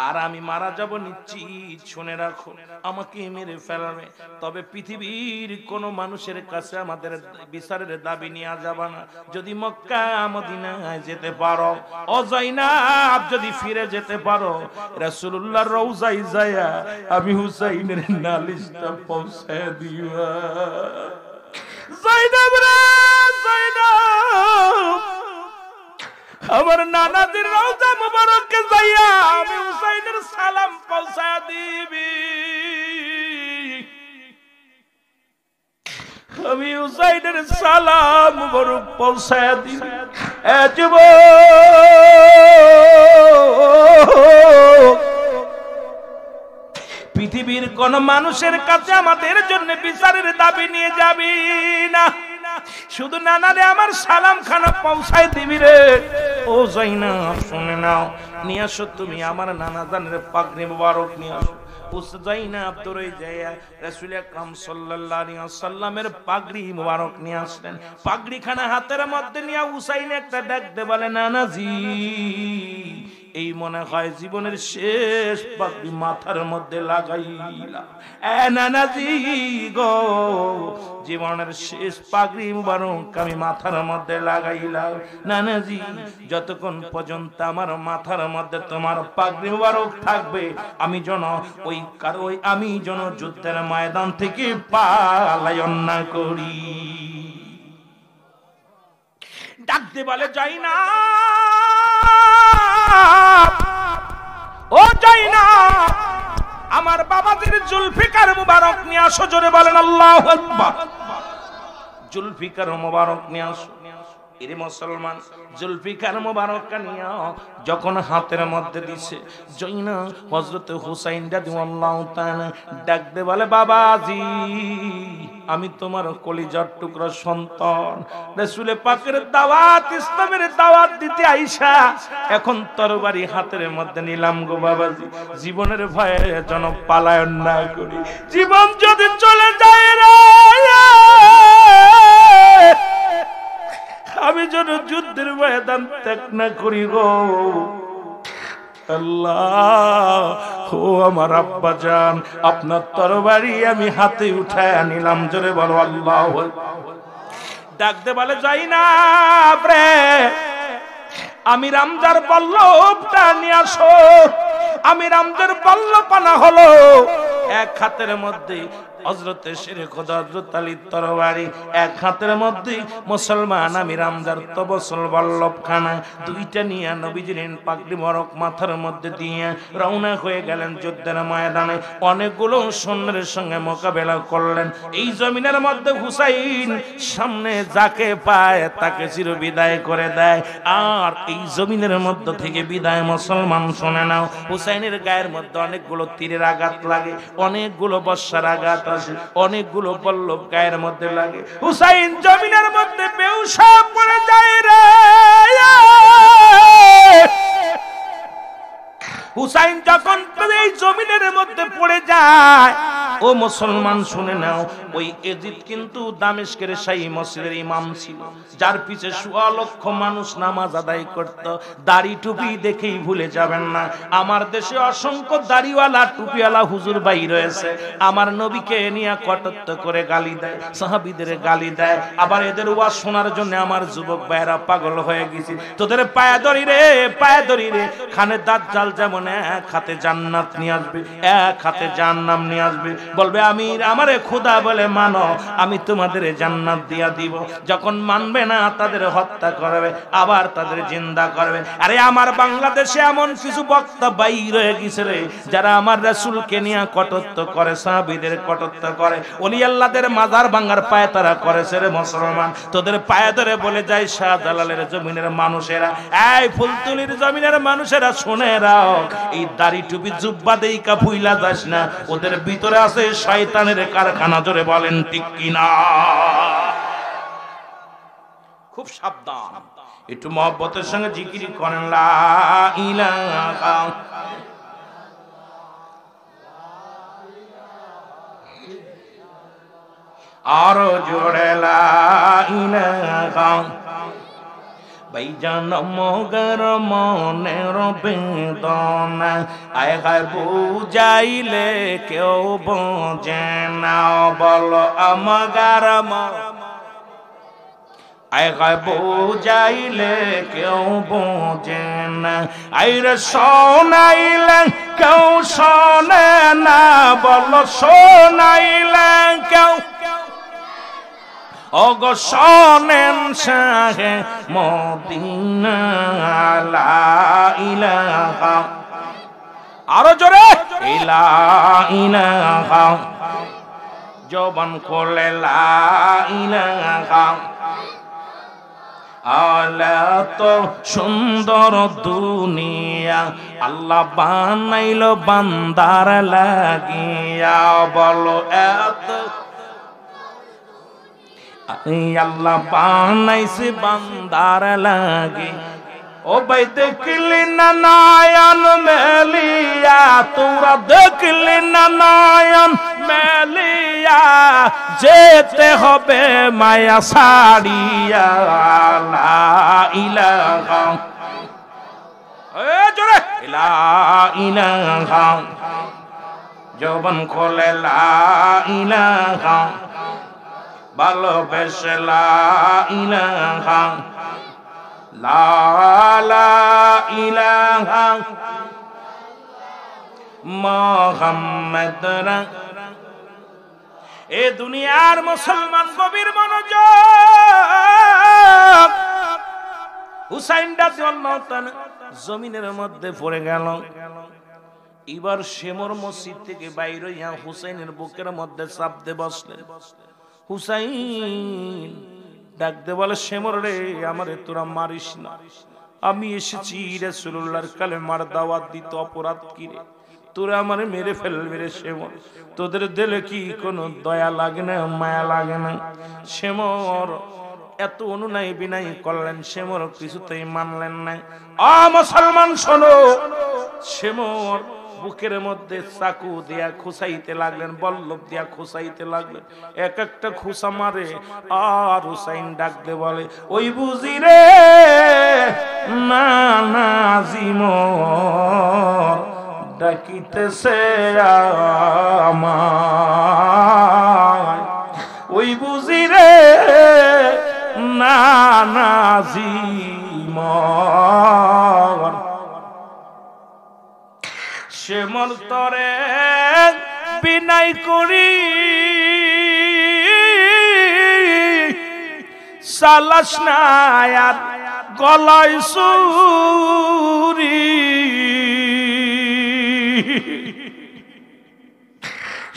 আর আমি মারা যাব নিশ্চিত, শুনে রাখো, আমাকে মেরে ফেলবে, তবে পৃথিবীর কোন মানুষের কাছে আমাদের বিচারের দাবি নিয়ে যাবে না। যদি মক্কা মদিনায় যেতে পারো, ও জয়নাব যদি ফিরে যেতে পারো, রাসূলুল্লাহর রওজায় যায়া আমি হুসাইনের নালিশটা পৌঁছায় দিবা। জয়নাব রে জয়নাব, আমার নানাদের রওজা মুবারকে যাইয়া আমি হুসাইনের সালাম পৌঁছায়া দিবি। আমি হুসাইনের সালাম মুবারক পৌঁছায়া দিবি। পৃথিবীর কোন মানুষের কাছে আমাদের জন্য বিচারের দাবি নিয়ে যাবি না, শুধু নানারে আমার সালাম খানা পৌঁছায় দিবি রে। ও জয়নাব শুনে নাও, নিয়ে আসো তুমি আমার নানা জানের পাগড়ি মুবারক নিয়ে আসো। জয়নাব দৌড়ে যায় রাসূল আকরাম সাল্লাল্লাহু আলাইহি ওয়াসাল্লামের পাগড়ি মুবারক নিয়ে আসলেন। পাগড়ি খানা হাতের মধ্যে নিয়ে হুসাইন একটা ডাক দে বলে, নানাজি এই মনে হয় জীবনের শেষ পাগড়ি মাথার মধ্যে লাগাইলা। নানাজি গো, জীবনের শেষ পাগড়ি মুবারক আমি মাথার মধ্যে লাগাইলাম। নানাজি যতক্ষণ পর্যন্ত আমার মাথার মধ্যে তোমার পাগড়ি মুবারক থাকবে, আমি যেন যুদ্ধের ময়দান থেকে পালায়ন না করি। ডাকতে বলে জয়নাব, ও জয়নাব আমার বাবাদের জুলফিকার মুবারক নিয়ে আসো। জোরে বলেন আল্লাহু আকবার। জুলফিকার মুবারক নিয়ে আসো। এরে মুসলমান, জুলফিকার মুবারক নিয়ে যখন হাতের মধ্যে দিছে, জয়নাব হযরত হুসাইন রাদিয়াল্লাহু তাআলা ডাকতে বলে, বাবাজি আমি তোমার কলিজার টুকরা সন্তান, রাসূল পাকের দাওয়াত ইসলামের দাওয়াত দিতে আইসা এখন তরবারি হাতের মধ্যে নিলাম গো বাবাজি। জীবনের ভয়ে যেন পালায়ন না করি, জীবন যদি চলে যায় রে আমি যেন যুদ্ধের ময়দান ত্যাগ না করি গো আল্লাহ। ও আমার আব্বা জান, আপনার তরবারি আমি হাতে উঠায় নিলাম। জোরে বলো আল্লাহু আকবার। ডাকতে বলে জয়নাব রে, আমি রামজার বল্লভটা নিয়ে আসো। আমি রামজার বল্লভ আনা হলো, এক হাতের মধ্যে হযরতে শেরে খোদা হযরত আলীর তরবারি, এক হাতের মধ্যে মুসলমান আমি রামদার তবসল বল্লভখানা, দুইটা নিয়ে নবীজির পাগড়ি মরক মাথার মধ্যে দিয়ে রওনা হয়ে গেলেন যুদ্ধের ময়দানে। অনেকগুলো সৈন্যের সঙ্গে মোকাবেলা করলেন। এই জমিনের মধ্যে হুসাইন সামনে যাকে পায় তাকে চির বিদায় করে দেয়। আর এই জমিনের মধ্যে থেকে বিদায় মুসলমান শুনে নাও, হুসাইনের গায়ের মধ্যে অনেকগুলো তীরের আঘাত লাগে, অনেকগুলো বর্ষার আঘাত আসে, অনেকগুলো পল্লব গায়ের মধ্যে লাগে। হুসাইন জমিনের মধ্যে বেহুশ পড়ে যায় রে। হুসাইন যখন এই জমিনের মধ্যে পড়ে যায়, ও মুসলমান শুনে নাও, ওই এজিদ কিন্তু দামেস্কের শাহী মসজিদের ইমাম ছিল, যার পিছে ১৬ লক্ষ মানুষ নামাজ আদায় করত। দাড়ি টুপি দেখেই ভুলে যাবেন না, আমার দেশে অসংখ্য দাড়িওয়ালা টুপিওয়ালা হুজুর ভাই রয়েছে, আমার নবীকে নিয়ে কটাক্ষ করে গালি দেয়, সাহাবীদের গালি দেয়। আবার এদের ওয়াজ শোনার জন্য আমার যুবক ভাইরা পাগল হয়ে গেছে। তোদের পায়ে ধরি রে, পায়ে ধরি রে। খানে দাজ্জাল যেমন এক হাতে জান্নাত নিয়ে আসবে, এক হাতে জাহান্নাম নিয়ে আসবে, বলবে আমি আমারে খোদা বলে মানো, আমি তোমাদের জান্নাত দিয়া দিব। যখন মানবে না তাদের হত্যা করবে, আবার তাদের জিন্দা করবে। আরে আমার বাংলাদেশে এমন কিছু বক্তা বাইর হয়ে গেছে রে, যারা আমার রাসূলকে নিয়ে কটাক্ষ করে, সাহাবীদের কটাক্ষ করে, ওলি আল্লাহদের মাজার ভাঙার পায়ে তারা করেছে রে মুসলমান। তোদের পায়ে ধরে বলে যায় শাহজালালের জমিনের মানুষেরা, এই ফুলতুলির জমিনের মানুষেরা শুনে রাও, এই দাড়ি টুপি জুব্বা দেইকা ভুইলা যাস না, ওদের ভিতরে আছে শয়তানের কারখানা। জোরে বলেন ঠিক কিনা? খুব সাবধান, একটু মহব্বতের সঙ্গে জিকির করেন লা ইলাহা। আরো জোরে লা ইলাহা। ভাইজান মগর মনের বেদনা আয় হায় বুঝাইলে কেউ বোঝে না, বলো আমগার আয় হায় বুঝাইলে কেউ বোঝে না, আইরে শোনাইলে কেউ শোনে না, বলো শোনাইলে কেউ ওগো শোনেন শাহে মদিনা লা ইলাহা। আরো জোরে লা ইলাহা। জবান খুলে লা ইলাহা। আলা তো সুন্দর দুনিয়া আল্লাহ বানাইলো বান্দার লাগিয়া, বলো এত আল্লাহ বানাইছে বান্দার লাগে। ও ভাই দেখলি না নয়ন মেলিয়া, তোরা দেখলি না নয়ন মেলিয়া, যেতে হবে মায়া ছাড়িয়া লা ইলাহা। এ জোরে লা ইলাহা। জবান খোলে লা ইলাহা। ভালোবেসে লা ইলাহা। লা ইলাহা মুহাম্মদ। এ দুনিয়ার মুসলমান গভীর মনোযোগ। হুসাইন রাদিয়াল্লাহু তাআলা জমিনের মধ্যে পড়ে গেল। এবার শেমর মসজিদ থেকে বাইরে হইয়া হুসাইনের বুকের মধ্যে চাপ দিয়ে বসলেন। হুসাইন ডাকতে বলে, শেমর রে, আমারে তোরা মারিস না, আমি এসেছি রাসূলুল্লাহর কালেমার দাওয়াত দিতে, অপরাধ কি রে, তোরা আমারে মেরে ফেলবি রে শেমর, তোদের দিলে কি কোনো দয়া লাগে না, মায়া লাগে না? শেমর এত অনুনয় বিনয় করলেন, শেমর কিছুতেই মানলেন না। মুসলমান শোনো, শেমর বুকের মধ্যে চাকু দিয়া খুসাইতে লাগলেন, বল্লভ দিয়া খুসাইতে লাগলেন, এক একটা খুসা মারে। আর হুসাইন ডাকতে বলে, ওই বুঝি রে না নাজিম ডাকিতেছে আমায়, ওই বুঝি রে না নাজিম। শেমর তরে বিনাই বিদায় করি সালাস না আর গলায় সুরি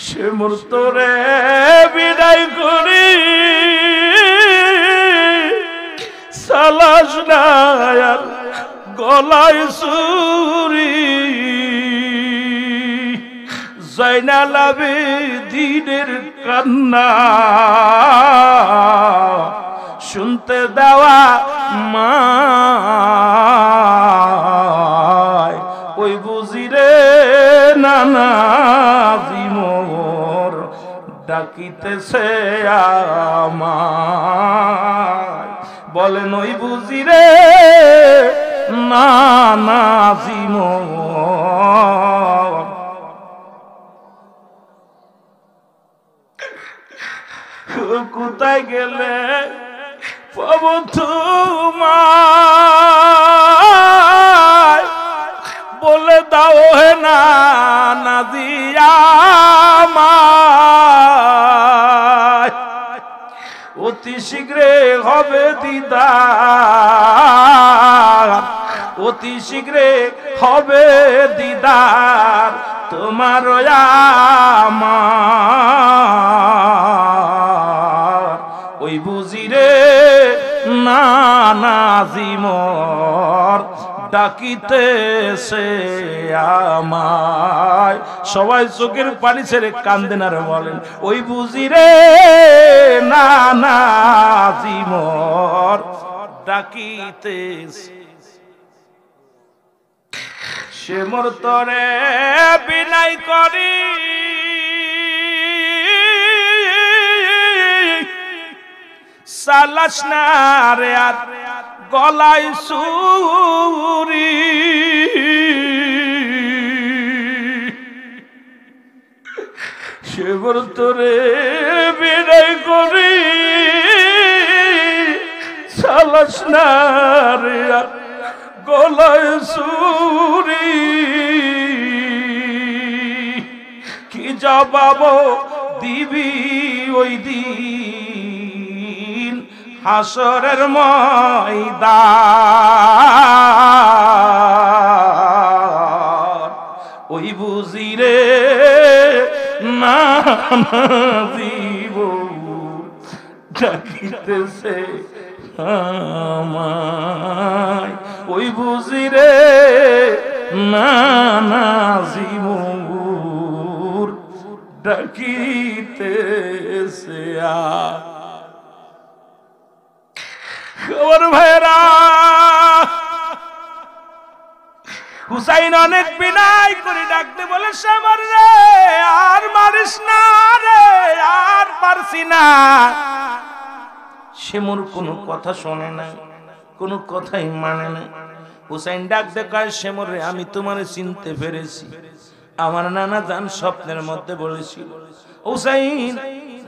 সে মুহূর্তে বিদায় করি সালাস না আর গলায় সুরি জয়নাল আবেদিনের কান্না শুনতে দেওয়া মা ওই বুঝিরে নানা মোর ডাকিতেছে আমায় বলেন ওই বুঝিরে নানা মোর কোথায় গেলে পাবো তোমায় বলে দাও হে না নাদিয়া অতি শীঘ্রে হবে দিদার অতি শীঘ্রে হবে দিদার তোমার আমার ওই বুঝিরে নানা মোর ডাকিতেছে আমায় সবাই চোখের পানি ছেড়ে কান্দেন আর বলেন ওই বুঝিরে নানা মোর ডাকিতেছে সে মোর তরে বিনয় করি সালাস না রে আর গলায় সুরি সে মোর তরে বিনয় করি সালাস না রে আর গলায় সুরি কি জবাব দিবি ওই দিন হাসরের ময়দান ওই বুঝিরে না জীব ডাকিতেছে আমায় ওই বুঝিরে নানা জীবন ডাকিতেছে খবর ভাইরা হুসাইন অনেক বিনয় করে ডাকতে বলে সামার রে আর মারিস না রে আর পারছি না সে মোর কোনো কথা শোনে না কোনো কথাই মানে না হুসাইন ডাক দেখায় সে মোর রে আমি তোমার চিনতে পেরেছি আমার নানা জান স্বপ্নের মধ্যে বলেছিল হুসাইন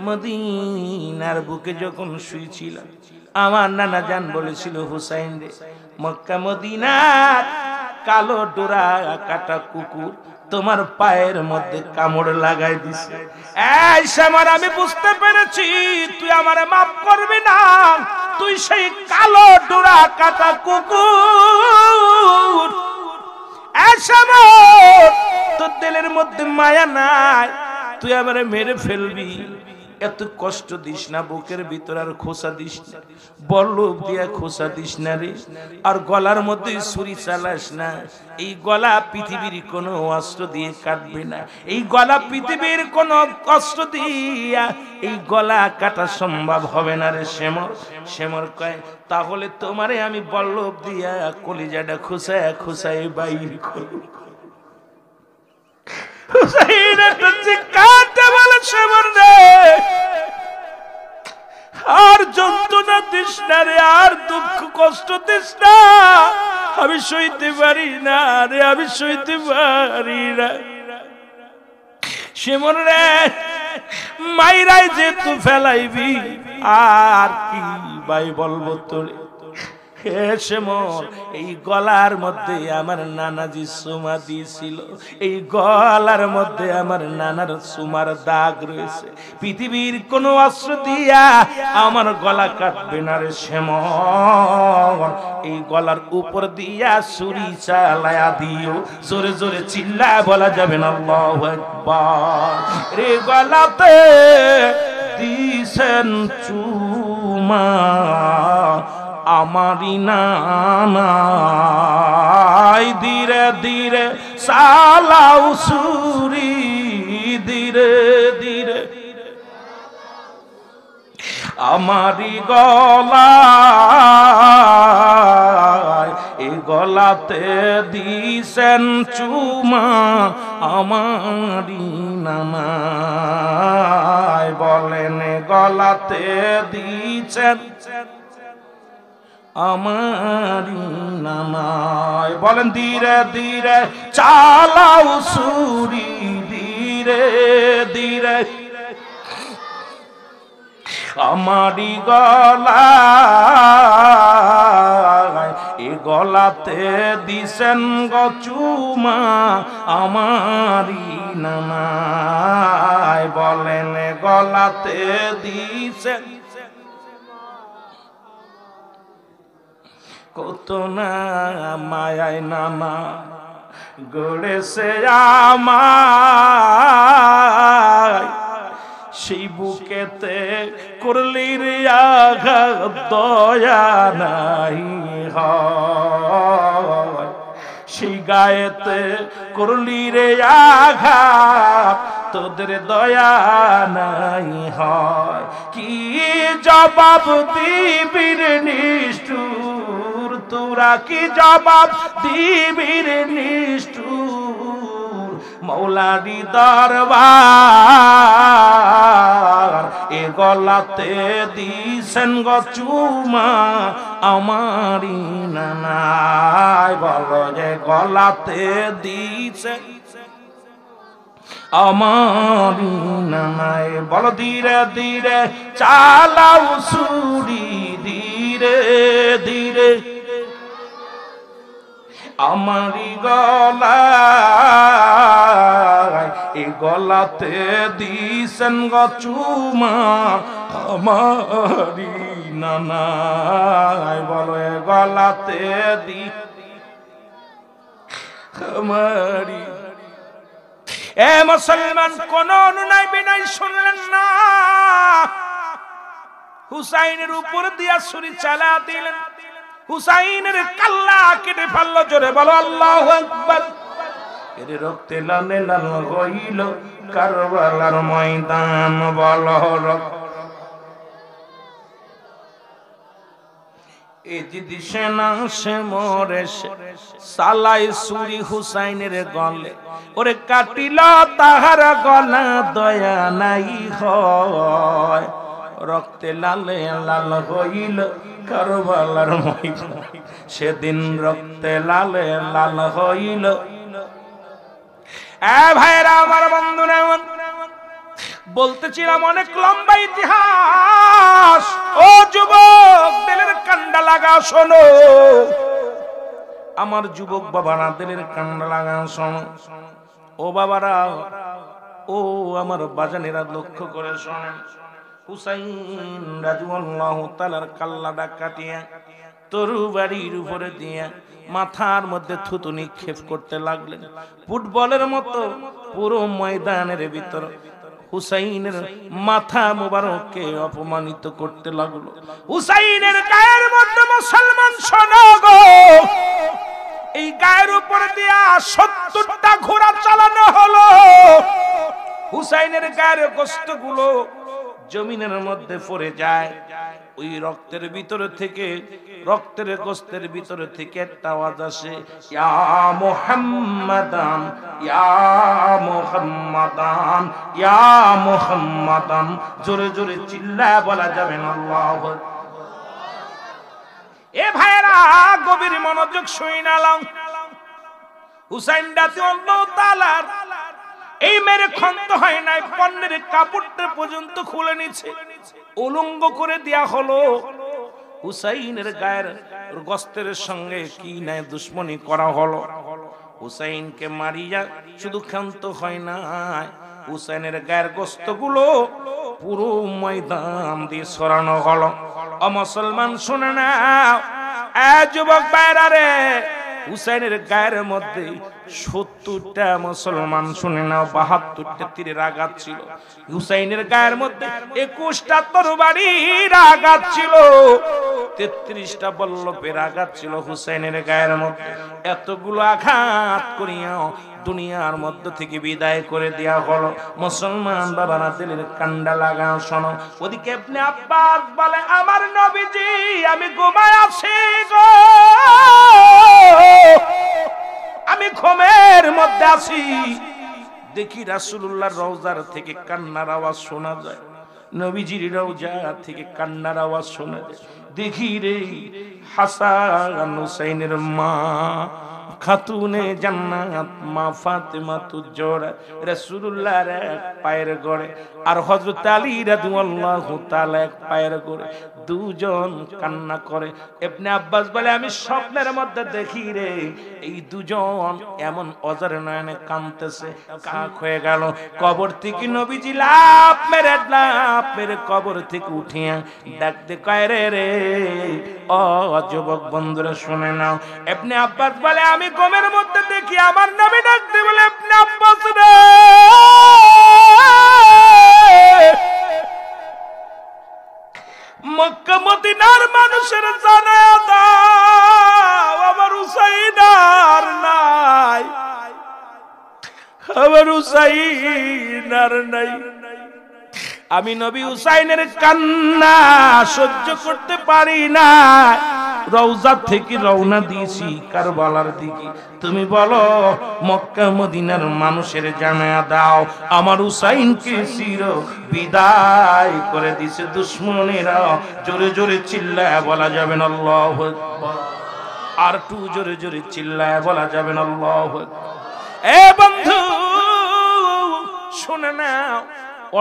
মদিনার বুকে যখন শুয়েছিল আমার নানা জান বলেছিল হুসাইন রে মক্কা মদিনার কালো ডোরা কাটা কুকুর তোমার পায়ের মধ্যে কামড় লাগাই দিছে এই শ্যামার আমি বুঝতে পেরেছি তুই আমারে মাফ করবি না তুই সেই কালো ডোরা কাটা কুকুর এই শ্যামার তোর দিলের মধ্যে মায়া নাই তুই আমারে মেরে ফেলবি এত কষ্ট দিস না বুকের ভিতর আর খোসা দিস না বল্লভ দিয়া খোসা দিস না রে আর গলার মধ্যে ছুরি চালাস না এই গলা পৃথিবীর কোনো অস্ত্র দিয়ে কাটবে না এই গলা পৃথিবীর কোনো অস্ত্র দিয়া এই গলা কাটা সম্ভব হবে না রে শ্যামর শ্যামর কয় তাহলে তোমারে আমি বল্লভ দিয়া কলিজাটা খোসায় খোসায় বাইর করব হুসাইন একটা চিৎকারতে বলে শ্যামর রে আর যন্ত্রণা দিস না রে আর দুঃখ কষ্ট দিস না আমি সইতে পারি না রে আমি সইতে পারি না শ্যামর রে মাইরাই যে তুই ফেলাইবি আর কি ভাই বলবো তোরে হেশমর এই গলার মধ্যে আমার নানাজি সুমা দিয়েছিল, এই গলার মধ্যে আমার নানার সুমার দাগ রয়েছে। পৃথিবীর কোন অস্ত্র দিয়া আমার গলা কাটবে না রে শ্যামর, এই গলার উপর দিয়া ছুরি চালায়া দিও। জোরে জোরে চিল্লা বলা যাবে না আল্লাহু আকবার। রে গলাতে দিছেন চুমা আমারি নানাই, ধীরে ধীরে চালাও ছুরি, ধীরে ধীরে আমারি গলায়, এই গলাতে দিছেন চুমা আমারি নানাই। বলেন গলাতে দিছেন আমারি নানাই। বলেন ধীরে ধীরে চালাও ছুরি, ধীরে ধীরে আমারি গলায়, এ গলাতে দিছেন গো চুমা আমারি নানাই। বলেন গলাতে দিছেন কত না মায়ায় নানা গড়েছে আমায়, সেই বুকেতে করলি রে আঘাত দয়া নাই হয়, সেই গায়েতে করলি রে আঘাত তোদের দয়া নাই হয়। কি জবাব দিবি রে নিষ্ঠুর, তোরা কি জবাব দিবি রে নিষ্ঠুর, মৌলারি দরবার এ গলাতে দিছেন গো চুমা আমারি নানাই। বলো যে গলাতে দিছেন আমারি নানাই। বলো ধীরে ধীরে চালাও ছুরি, ধীরে ধীরে আমারি গলায়, এই গলাতে দিছেন গো চুমা আমারি নানাই। বলো এ গলাতে দি আমারি। এ মুসলমান, কোন অনুনয় বিনয় শুনলেন না, হুসাইনের উপর দিয়া ছুরি চালা দিলেন, হুসাইনের কাল্লা কেটে ফেললো। জোরে বলো আল্লাহু আকবার। এর রক্তে লালে লাল হইল কারবালার ময়দান। বলো রক্ত এ যদি সেনা সে মরে সালাই ছুরি হুসাইনের গলে, ওরে কাটিল তাহার গলা দয়া নাই হয়, রক্তে লালে লাল হইল কারবালার ময়দান। সেদিন রক্তে লালে লাল হইল। এ ভাইরা আমার, বন্ধুরা আমার, বলতেছিলাম অনেক লম্বা ইতিহাস। ও যুবক, দিলের কান্ডা লাগা শোনো, আমার যুবক বাবারা দিলের কান্ডা লাগা শোনো। ও বাবারা, ও আমার বাজানেরা, লক্ষ্য করে শোনেন। হুসাইন রাদিয়াল্লাহু তাআলার কাল্লাটা কাটিয়া তরবারির উপরে দিয়ে মাথার মধ্যে থুতু নিক্ষেপ করতে লাগলেন। ফুটবলের মতো পুরো ময়দানের ভিতর হুসাইনের মাথা মুবারককে অপমানিত করতে লাগলো। হুসাইনের গায়ের মধ্যে, মুসলমান শোনো গো, এই গায়ের উপর দিয়া 70টা ঘোড়া চালানো হলো। হুসাইনের গায়ের গোশতগুলো জমিনের মধ্যে পড়ে যায়। ওই রক্তের ভিতরে থেকে, রক্তের গোশতের ভিতরে থেকে একটা আওয়াজ আসে, ইয়া মুহাম্মাদান, ইয়া মুহাম্মাদান, ইয়া মুহাম্মাদান। জোরে জোরে চিল্লায় বলা যাবে না আল্লাহু। এ ভাইরা, গভীর মনোযোগ শুনে নাও। হুসাইন রাদিয়াল্লাহু তাআলা এই মেরে ক্ষান্ত হয় নাই, পণ্যের কাপড়টা পর্যন্ত খুলে নিচ্ছে, উলঙ্গ করে দেয়া হলো। হুসাইনের গায়ের গোস্তের সঙ্গে কি নাই দুশ্মনী করা হলো। হুসাইনকে মারিয়া শুধু ক্ষান্ত হয় না, হুসাইনের গায়ের গোস্তগুলো পুরো ময়দান দিয়ে সরানো হলো। ও মুসলমান শুনে নাও, যুবক ভাইরা রে, হুসাইনের গায়ের মধ্যে 70টা মুসলমান শুনে নাও 72টা তীরের আঘাত ছিল। হুসাইনের গায়ের মধ্যে 21টা তরবারির আঘাত ছিল, 33টা বল্লভের আঘাত ছিল হুসাইনের গায়ের মধ্যে। এতগুলো আঘাত করিয়াও দুনিয়ার মধ্য থেকে বিদায় করে দেয়া হলো। মুসলমান বাবারা দিলের কান্ডা লাগাও শোনো। ওদিকে ইবনে আব্বাস বলে, আমার নবীজি আমি ঘুমায় আছি গো, আমি ঘুমের মধ্যে আছি, দেখি রাসূলুল্লাহর রওজার থেকে কান্নার আওয়াজ শোনা যায়, নবীজির রওজা থেকে কান্নার আওয়াজ শোনা যায়। দেখি রে হাসান হুসাইনের মা খাতুনে জান্নাত মা ফাতেমা তুজোরা রাসূলুল্লাহর এক পায়ের গড়ে আর হযরত আলী রাদিয়াল্লাহু তাআলা এক পায়ের গড়ে, দুজন কান্না করে। ইবনে আব্বাস বলে, আমি স্বপ্নের মধ্যে দেখি রে এই দুজন এমন অজার নয়নে কাঁদতেছে। কাক হয়ে গেল, কবর থেকে নবীজি লাফ মেরে কবর থেকে উঠিয়া ডাকতে কয়, রে রে ও যুবক বন্ধুরা শুনে নাও। ইবনে আব্বাস বলে, আমি ঘুমের মধ্যে দেখি আমার নবী ডাকতে বলে, ইবনে আব্বাস রে মক্কা মদিনার মানুষের জানায়া দাও আমার হুসাইন আর নাই, আমার হুসাইন আর নাই। আমি নবী হুসাইনের কান্না সহ্য করতে পারি না, রওজা থেকে রওনা দিয়েছি কারবালার দিকে। তুমি বলো মক্কা মদিনার মানুষের জানায়া দাও আমার হুসাইনকে চির বিদায় করে দিছে দুশমনেরা। জোরে জোরে চিল্লায় বলা যাবে না আল্লাহু আকবার? আর একটু জোরে জোরে চিল্লায় বলা যাবে না আল্লাহু আকবার? এ বন্ধু শুনে নাও,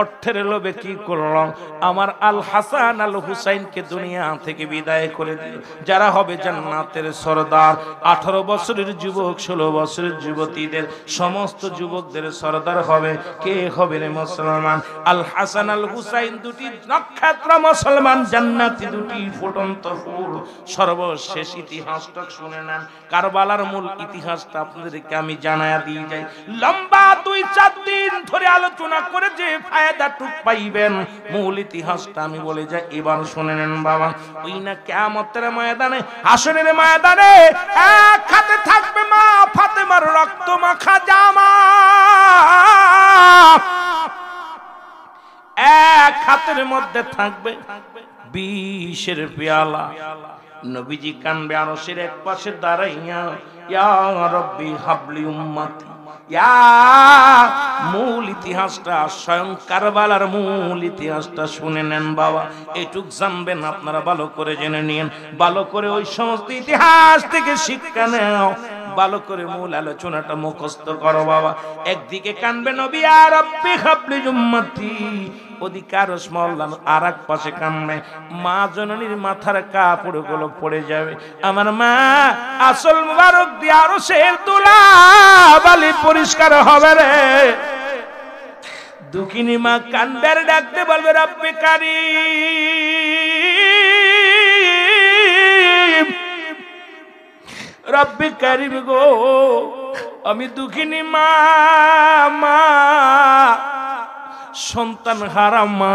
অর্থের লোভে কি করলাম, আমার আল হাসান আল হুসাইনকে দুনিয়া থেকে বিদায় করে দিল। যারা হবে জান্নাতের সরদার, 18 বছরের যুবক 16 বছরের যুবতীদের সমস্ত যুবকদের সরদার হবে। কে হবে রে মুসলমান? আল হাসান আল হুসাইন, দুটি নক্ষত্র মুসলমান, জান্নাতি দুটি ফুটন্ত ফুল। সর্বশেষ ইতিহাসটা শুনে নেন, কারবালার মূল ইতিহাসটা আপনাদেরকে আমি জানায়া দিয়ে যাই। লম্বা 2-4 দিন ধরে আলোচনা করে যে ফায়দাটুক পাইবেন, মূল ইতিহাসটা আমি বলে যাই, এবার শুনে নেন বাবা। ওই না কিয়ামতের ময়দানে, হাসরের ময়দানে এক হাতে থাকবে মা ফাতেমার রক্ত মাখা জামা, এক হাতের মধ্যে থাকবে 20-এর পেয়ালা। নবীজি কানবে আরশের এক পাশে দাঁড়াইয়া, ইয়া রাব্বি হাবলি উম্মতি। মূল ইতিহাসটা, স্বয়ং কারবালার মূল ইতিহাসটা শুনে নেন বাবা। এটুক জানবেন আপনারা, ভালো করে জেনে নিন, ভালো করে ওই সমস্ত ইতিহাস থেকে শিক্ষা নেও, ভালো করে মূল আলোচনাটা মুখস্থ করো বাবা। একদিকে কানবে নবী ইয়া রাব্বি হাবলি উম্মতি, অধিকার মহল্লার আর এক পাশে কানবে মা জননীর মাথার কাপড় গুলো পড়ে যাবে। আমার মা আসল মুবারক দিয়ে আরশের তুলা বালি পরিষ্কার হবে রে। দুঃখিনী মা কান্দার ডাকতে বলবে, রব্বে কারীম, রব্বে কারীম গো, আমি দুঃখিনী মা, মা সন্তান হারাম মা,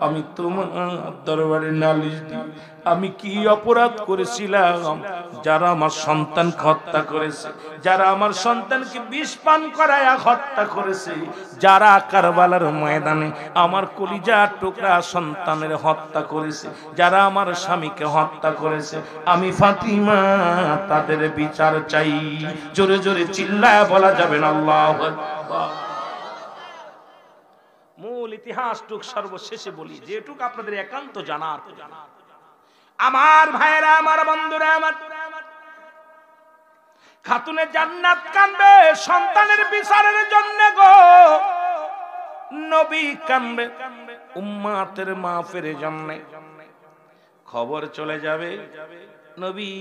আমি তোমার দরবারে নালিশ দিই, আমি কি অপরাধ করেছিলাম? যারা আমার সন্তানকে হত্যা করেছে, যারা আমার সন্তানকে বিষ পান করায়া হত্যা করেছে, যারা কারবালার ময়দানে আমার কলিজার টুকরা সন্তানের হত্যা করেছে, যারা আমার স্বামীকে হত্যা করেছে, আমি ফাতিমা তাদের বিচার চাই। জোরে জোরে চিল্লায়া বলা যাবে না আল্লাহু আকবার? মূল ইতিহাসটুক সর্বশেষে বলি, যেটুক আপনাদের একান্ত জানার। আমার ভাইরা, আমার বন্ধুরা, আমার খাতুনে জান্নাত কাঁদবে সন্তানের বিচারের জন্য গো, নবী কাঁদবে উম্মতের মাফের জন্য। খবর চলে যাবে নবী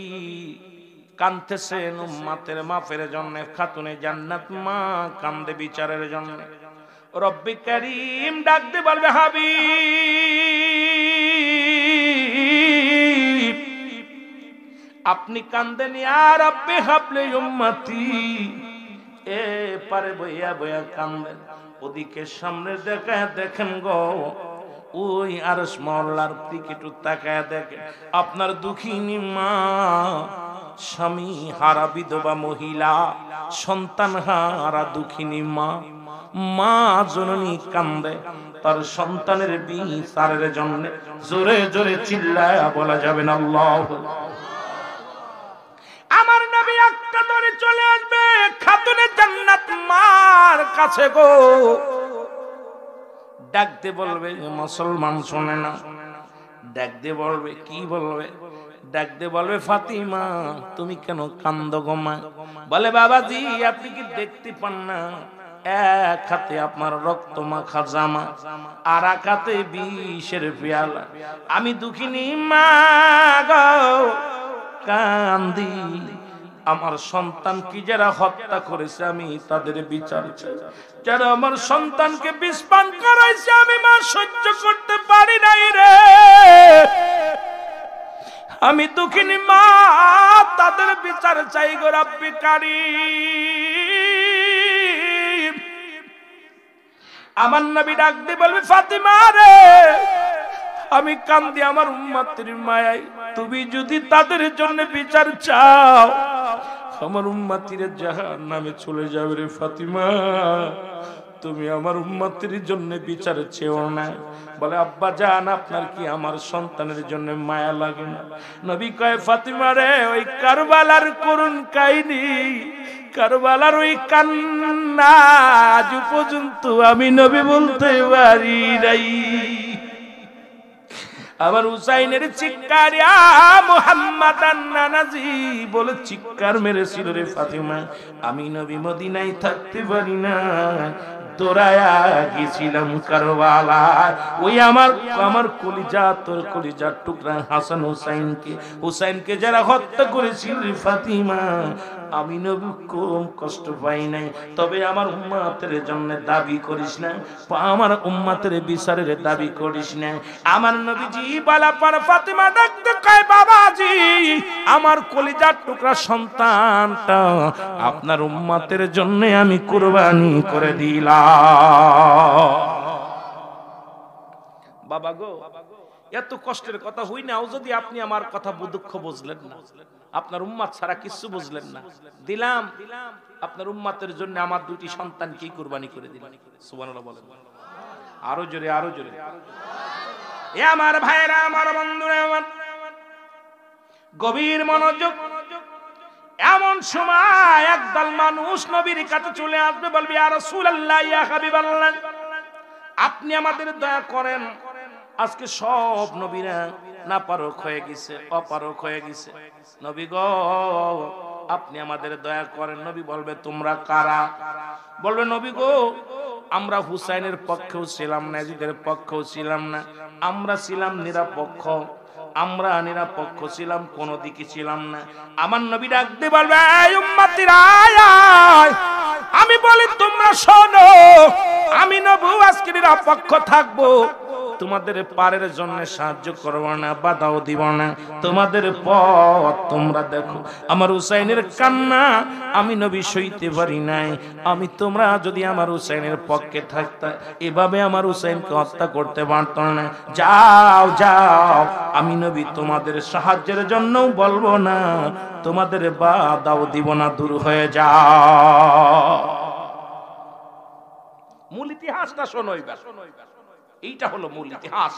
কাঁদতেছেন উম্মতের মাফের জন্য, খাতুনে জান্নাত মা কান্দে বিচারের জন্য। রব্বি কারীম ডাকতে বলবে হাবিব আপনি কান্দেন ইয়া রব্বি হাবলি উম্মতি, এ পারে বইয়া বইয়া কান্দেন। ওদিকে সামনে দেখায় দেখেন গো ওই আরশ মহল্লার দিকে একটু তাকায় দেখেন আপনার দুঃখিনী মা, স্বামী হারা বিধবা মহিলা, সন্তান হারা দুঃখিনী মা, মা জননী কান্দে তার সন্তানের বিচারের জন্য। জোরে জোরে চিল্লায় বলা যাবে না আল্লাহু। আমার নবী একটা ধরে চলে আসবে খাতুনে জান্নাত মার কাছে গো, ডাকতে বলবে মুসলমান শোনে না, ডাকতে বলবে কি বলবে, ডাকতে বলবে ফাতিমা তুমি কেন কান্দো গো মা? বলে বাবাজি আপনি কি দেখতে পান না এক হাতে আপনার রক্ত মাখা জামা আর এক হাতে বিষের পেয়ালা, আমি দুঃখিনী মা গো কান্দি, আমার সন্তান কি যারা হত্যা করেছে আমি তাদের বিচার চাই, যারা আমার সন্তানকে বিষ পান করাইছে আমি মা সহ্য করতে পারি নাই রে, আমি দুঃখিনী মা তাদের বিচার চাই গো রব্বি কারীম। আমার নবী ডাক দিয়ে বলবে ফাতিমা রে আমি কান্দি আমার উম্মতের মায়ায়, তুমি যদি তাদের জন্য বিচার চাও আমার উম্মতিরা জাহান্নামে চলে যাবে রে ফাতিমা, তুমি আমার উম্মতের জন্য বিচার চেও না। বলে আব্বা জান আপনার কি আমার সন্তানের জন্য মায়া লাগে না? নবী কয় ফাতিমা রে ওই কারবালার করুণ কাহিনী, কারবালার ওই কান্না আজ পর্যন্ত আমি নবী বলতে পারি নাই। আবার হুসাইনের চিৎকার ইয়া মুহাম্মাদান নানাজি বলে চিৎকার মেরেছিল রে ফাতিমা, আমি নবী মদিনায় থাকতে পারি না, দৌড়ায়া গেছিলাম কারবালা, ওই আমার কলিজা তোর কলিজার টুকরা হাসান হুসাইনকে যারা হত্যা করেছিল রে ফাতিমা, আমি নবী কম কষ্ট পাই নাই। তবে আমার উম্মতের জন্য দাবি করিস না, আমার উম্মতের বিচারের দাবি করিস না। আমার নবীজি বলা পর ফাতিমা ডাকতে কয় বাবাজি আমার কলিজার টুকরা সন্তানটা আপনার উম্মতের জন্য আমি কুরবানি করে দিলাম। বাবা গো এত কষ্টের কথা হই না যদি আপনি আমার কথা দুঃখ বুঝলেন না, আপনার উম্মত ছাড়া কিছু বুঝলেন না, দিলাম আপনার উম্মতের জন্য আমার দুটি সন্তানকে কুরবানি করে দিলাম। সুবহানাল্লাহ বলেন আরো জোরে আরো জোরে। এ আমার ভাইরা আমার বন্ধুরা আমার গভীর মনোযোগ। এমন সময় একদল মানুষ নবীর কাছে চলে আসবে, বলবে ইয়া রাসূলুল্লাহ ইয়া হাবিবাল্লাহ আপনি আমাদের দয়া করেন, আজকে সব নবীরা নাপারক হয়ে গেছে, অপারক হয়ে গেছে, নবী গো আপনি আমাদের দয়া করেন। নবী বলবে তোমরা কারা? বলবে নবী গো আমরা হুসাইনের পক্ষেও ছিলাম না, ইয়াজিদের পক্ষেও ছিলাম না, আমরা ছিলাম নিরপেক্ষ, আমরা নিরপেক্ষ ছিলাম, কোন দিকে ছিলাম না। আমার নবী ডাক দিয়ে বলবে এই উম্মতিরা আমি বলি তোমরা শোনো, আমি নবী আজকে নিরপেক্ষ থাকবো, তোমাদের পারের জন্য সাহায্য করব না, বাধাও দিব না, তোমাদের পথ তোমরা দেখো। আমার হুসাইনের কান্না আমি নবী সইতে পারি নাই, আমি তোমরা যদি আমার হুসাইনের পক্ষে থাকতা এভাবে আমার হুসাইনকে হত্যা করতে পারত না। যাও যাও আমি নবী তোমাদের সাহায্যের জন্য বলবো না, তোমাদের বাধাও দিব না, দূর হয়ে যাও। মূল ইতিহাসটা শোনো, এইটা হলো মূল ইতিহাস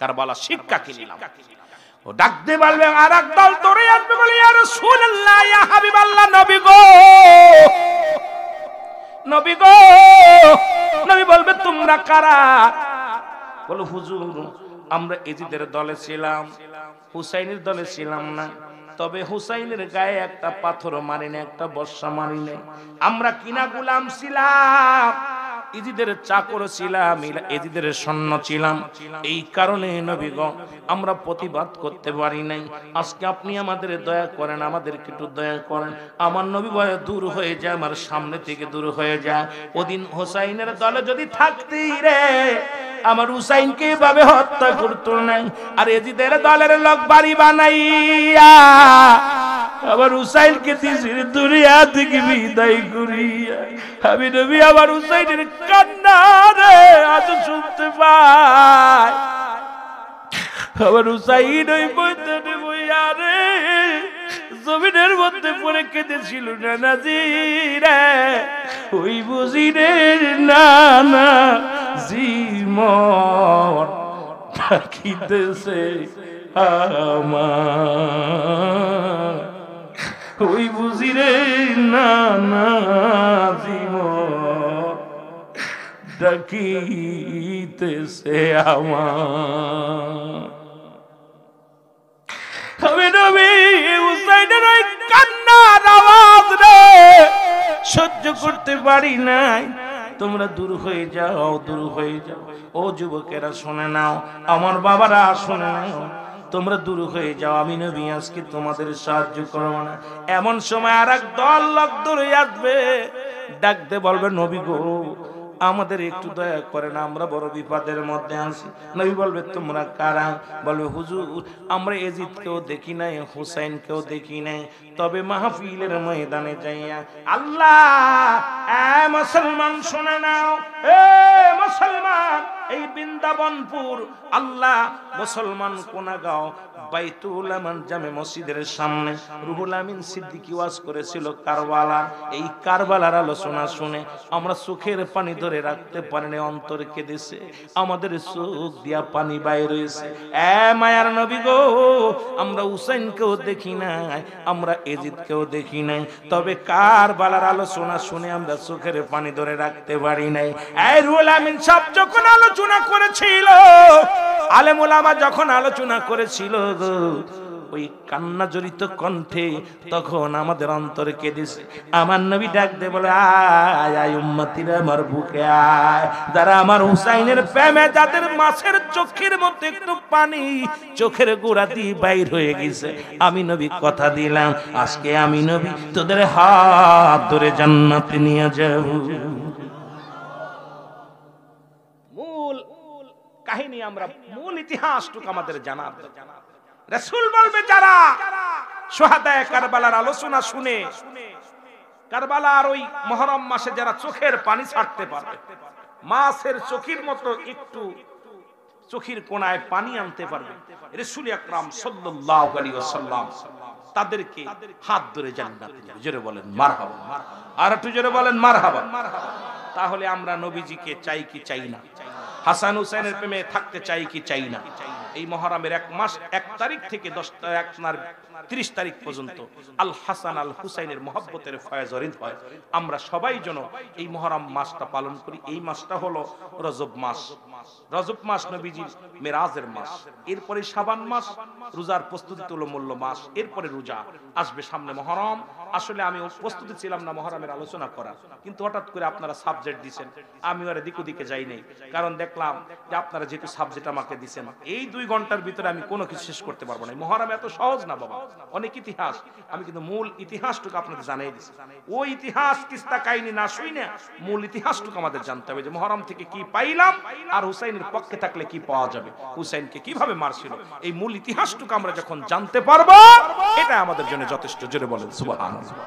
কারবালা। শিক্ষা কি নিলাম? ও ডাকতে বলবে আর একদল দৌড়ে আসবে, বলে ইয়া রাসূলুল্লাহ ইয়া হাবিবাল্লাহ নবী গো নবী গো। নবী বলবে তোমরা কারা? বলো হুজুর আমরা ইয়াজিদের দলে ছিলাম, হুসাইনের দলে ছিলাম না, তবে হুসাইনের গায়ে একটা পাথর মারি না, একটা বর্ষা মারি নাই, আমরা কিনা গোলাম ছিলাম, ইজিদের চাকর ছিলাম, ইজিদের সৈন্য ছিলাম। এই কারণে নবী গো আমরা প্রতিবাদ করতে পারি নাই। আজকে আপনি আমাদের দয়া করেন, আমাদেরকে একটু দয়া করেন। আমার নবী ভয়ে দূর হয়ে যায়, আমার সামনে থেকে দূর হয়ে যায়। ওদিন হোসাইনের দলে যদি থাকতেই রে আমার হুসাইনকে এভাবে হত্যা করতো নাই। আর এজিদের দলের লোক বাড়ি বানাইয়া আবার হুসাইনকে দিশির দুনিয়া থেকে বিদায় করিয়া আমি নবী আমার হুসাইনের কান্না রে আজ শুনতে পাই। আবার হুসাইন ওই ময়দানে বইয়া রে জমিনের মধ্যে পড়ে কেঁদেছিল নানাজি রে, ওই বুঝি রে নানা জীবন ডাকিতেছে আমার, ওই বুঝি রে নানা জীবন ডাকিতেছে আমার। আমি নবী হুসাইনের ওই কান্নার আওয়াজ রে সহ্য করতে পারি নাই। তোমরা দূর হয়ে যাও, দূর হয়ে যাও। ও যুবকেরা শুনে নাও, আমার বাবারা শুনে নাও, তোমরা দূর হয়ে যাও। আমি নবী আজকে তোমাদের সাহায্য করব না। এমন সময় আর এক দল লোক দূরে আসবে, ডাকতে বলবে নবী গো আমাদের একটু দয়া করেন, আমরা বড় বিপদের মধ্যে আছি। নবী বলবে তোমরা কারা? বলবে হুজুর আমরা এজিদকেও দেখি নাই, হুসাইনকেও দেখি নাই, তবে মাহফিলের ময়দানে যাইয়া আল্লাহ মুসলমান শুনে নাও, মুসলমান এই বৃন্দাবনপুর আল্লাহ মুসলমান কোনাগাঁও বাইতুল আমান জামে মসজিদের সামনে রুহুল আমিন সিদ্দিকী ওয়াজ করেছিল কারবালা। এই কারবালার আলোচনা শুনে আমরা চোখের পানি ধরে রাখতে পারিনি, অন্তর কেঁদেছে, আমাদের চোখ দিয়া পানি বাইর হয়েছে। মায়ার নবী গো আমরা হুসাইনকেও দেখি নাই, আমরা এজিদকেও দেখি নাই, তবে কারবালার আলোচনা শুনে আমরা চোখের পানি ধরে রাখতে পারি নাই। রুহুল আমিন সব যখন আলোচনা করেছিল, আলেম ওলামা যখন আলোচনা করেছিল ওই কান্না জড়িত কণ্ঠে, তখন আমাদের অন্তরে কেঁদেছে। আমার নবী ডাক দে বলে আয় আয় উম্মতিরা আমার বুকে আয়, যারা আমার হুসাইনের প্রেমে যাদের মাছের চোখের মধ্যে একটু পানি চোখের গোড়া দিয়ে বাইর হয়ে গেছে, আমি নবী কথা দিলাম আজকে আমি নবী তোদের হাত ধরে জান্নাতে নিয়ে যাব। মূল কাহিনী আমরা মূল ইতিহাসটুকু আমাদের জানা। রাসূল বলবে যারা শুহাদায়ে কারবালার আলোচনা শুনে কারবালার ওই মুহররম মাসে যারা চোখের পানি ছাড়তে পারবে, মাছের চোখের মতো একটু চোখের কোণায় পানি আনতে পারবে, রাসূল আকরাম সাল্লাল্লাহু আলাইহি ওয়াসাল্লাম তাদেরকে হাত ধরে জান্নাতে নিয়ে জোরে বলেন মারহাবা। আর একটু জোরে বলেন মারহাবা। তাহলে আমরা নবীজিকে চাই কি চাই না? হাসান হুসাইনের প্রেমে থাকতে চাই কি চাই না? এই মুহররমের এক মাস 1 তারিখ থেকে 30 তারিখ পর্যন্ত আল হাসান আল হুসাইনের মহব্বতের ফয়েজ ওরিদ হয়। আমরা সবাই যেন এই মুহররম মাসটা পালন করি। এই মাসটা হলো রজব মাস। রজব মাস নবীজির মেরাজের মাস। এরপরে শাবান মাস রোজার প্রস্তুতি তুলমূল্য মাস। এরপরে রোজা আসবে সামনে মুহররম। আসলে আমি প্রস্তুতি ছিলাম না মুহররমের আলোচনা করার, কিন্তু হঠাৎ করে আপনারা সাবজেক্ট দিয়েছেন, আমি আর দিকে দিকে যাই নাই। কারণ দেখলাম যে আপনারা যেহেতু সাবজেক্ট আমাকে দিয়েছেন, এই 2 ঘন্টার ভিতরে আমি কোনো কিছু শেষ করতে পারবো না। মুহররম এত সহজ না বাবা, অনেক ইতিহাস। আমি কিন্তু মূল ইতিহাসটুকু আপনাদের জানাই দিচ্ছি। ওই ইতিহাস কিস্তা কাহিনী না শুনে মূল ইতিহাসটুকু আমাদের জানতে হবে যে মুহররম থেকে কি পাইলাম আর হুসাইনের পক্ষে থাকলে কি পাওয়া যাবে, হুসাইনকে কিভাবে মারছিল। এই মূল ইতিহাসটুকু আমরা যখন জানতে পারবো, এটা আমাদের জন্য যথেষ্ট। জোরে বলেন সুবহানাল্লাহ।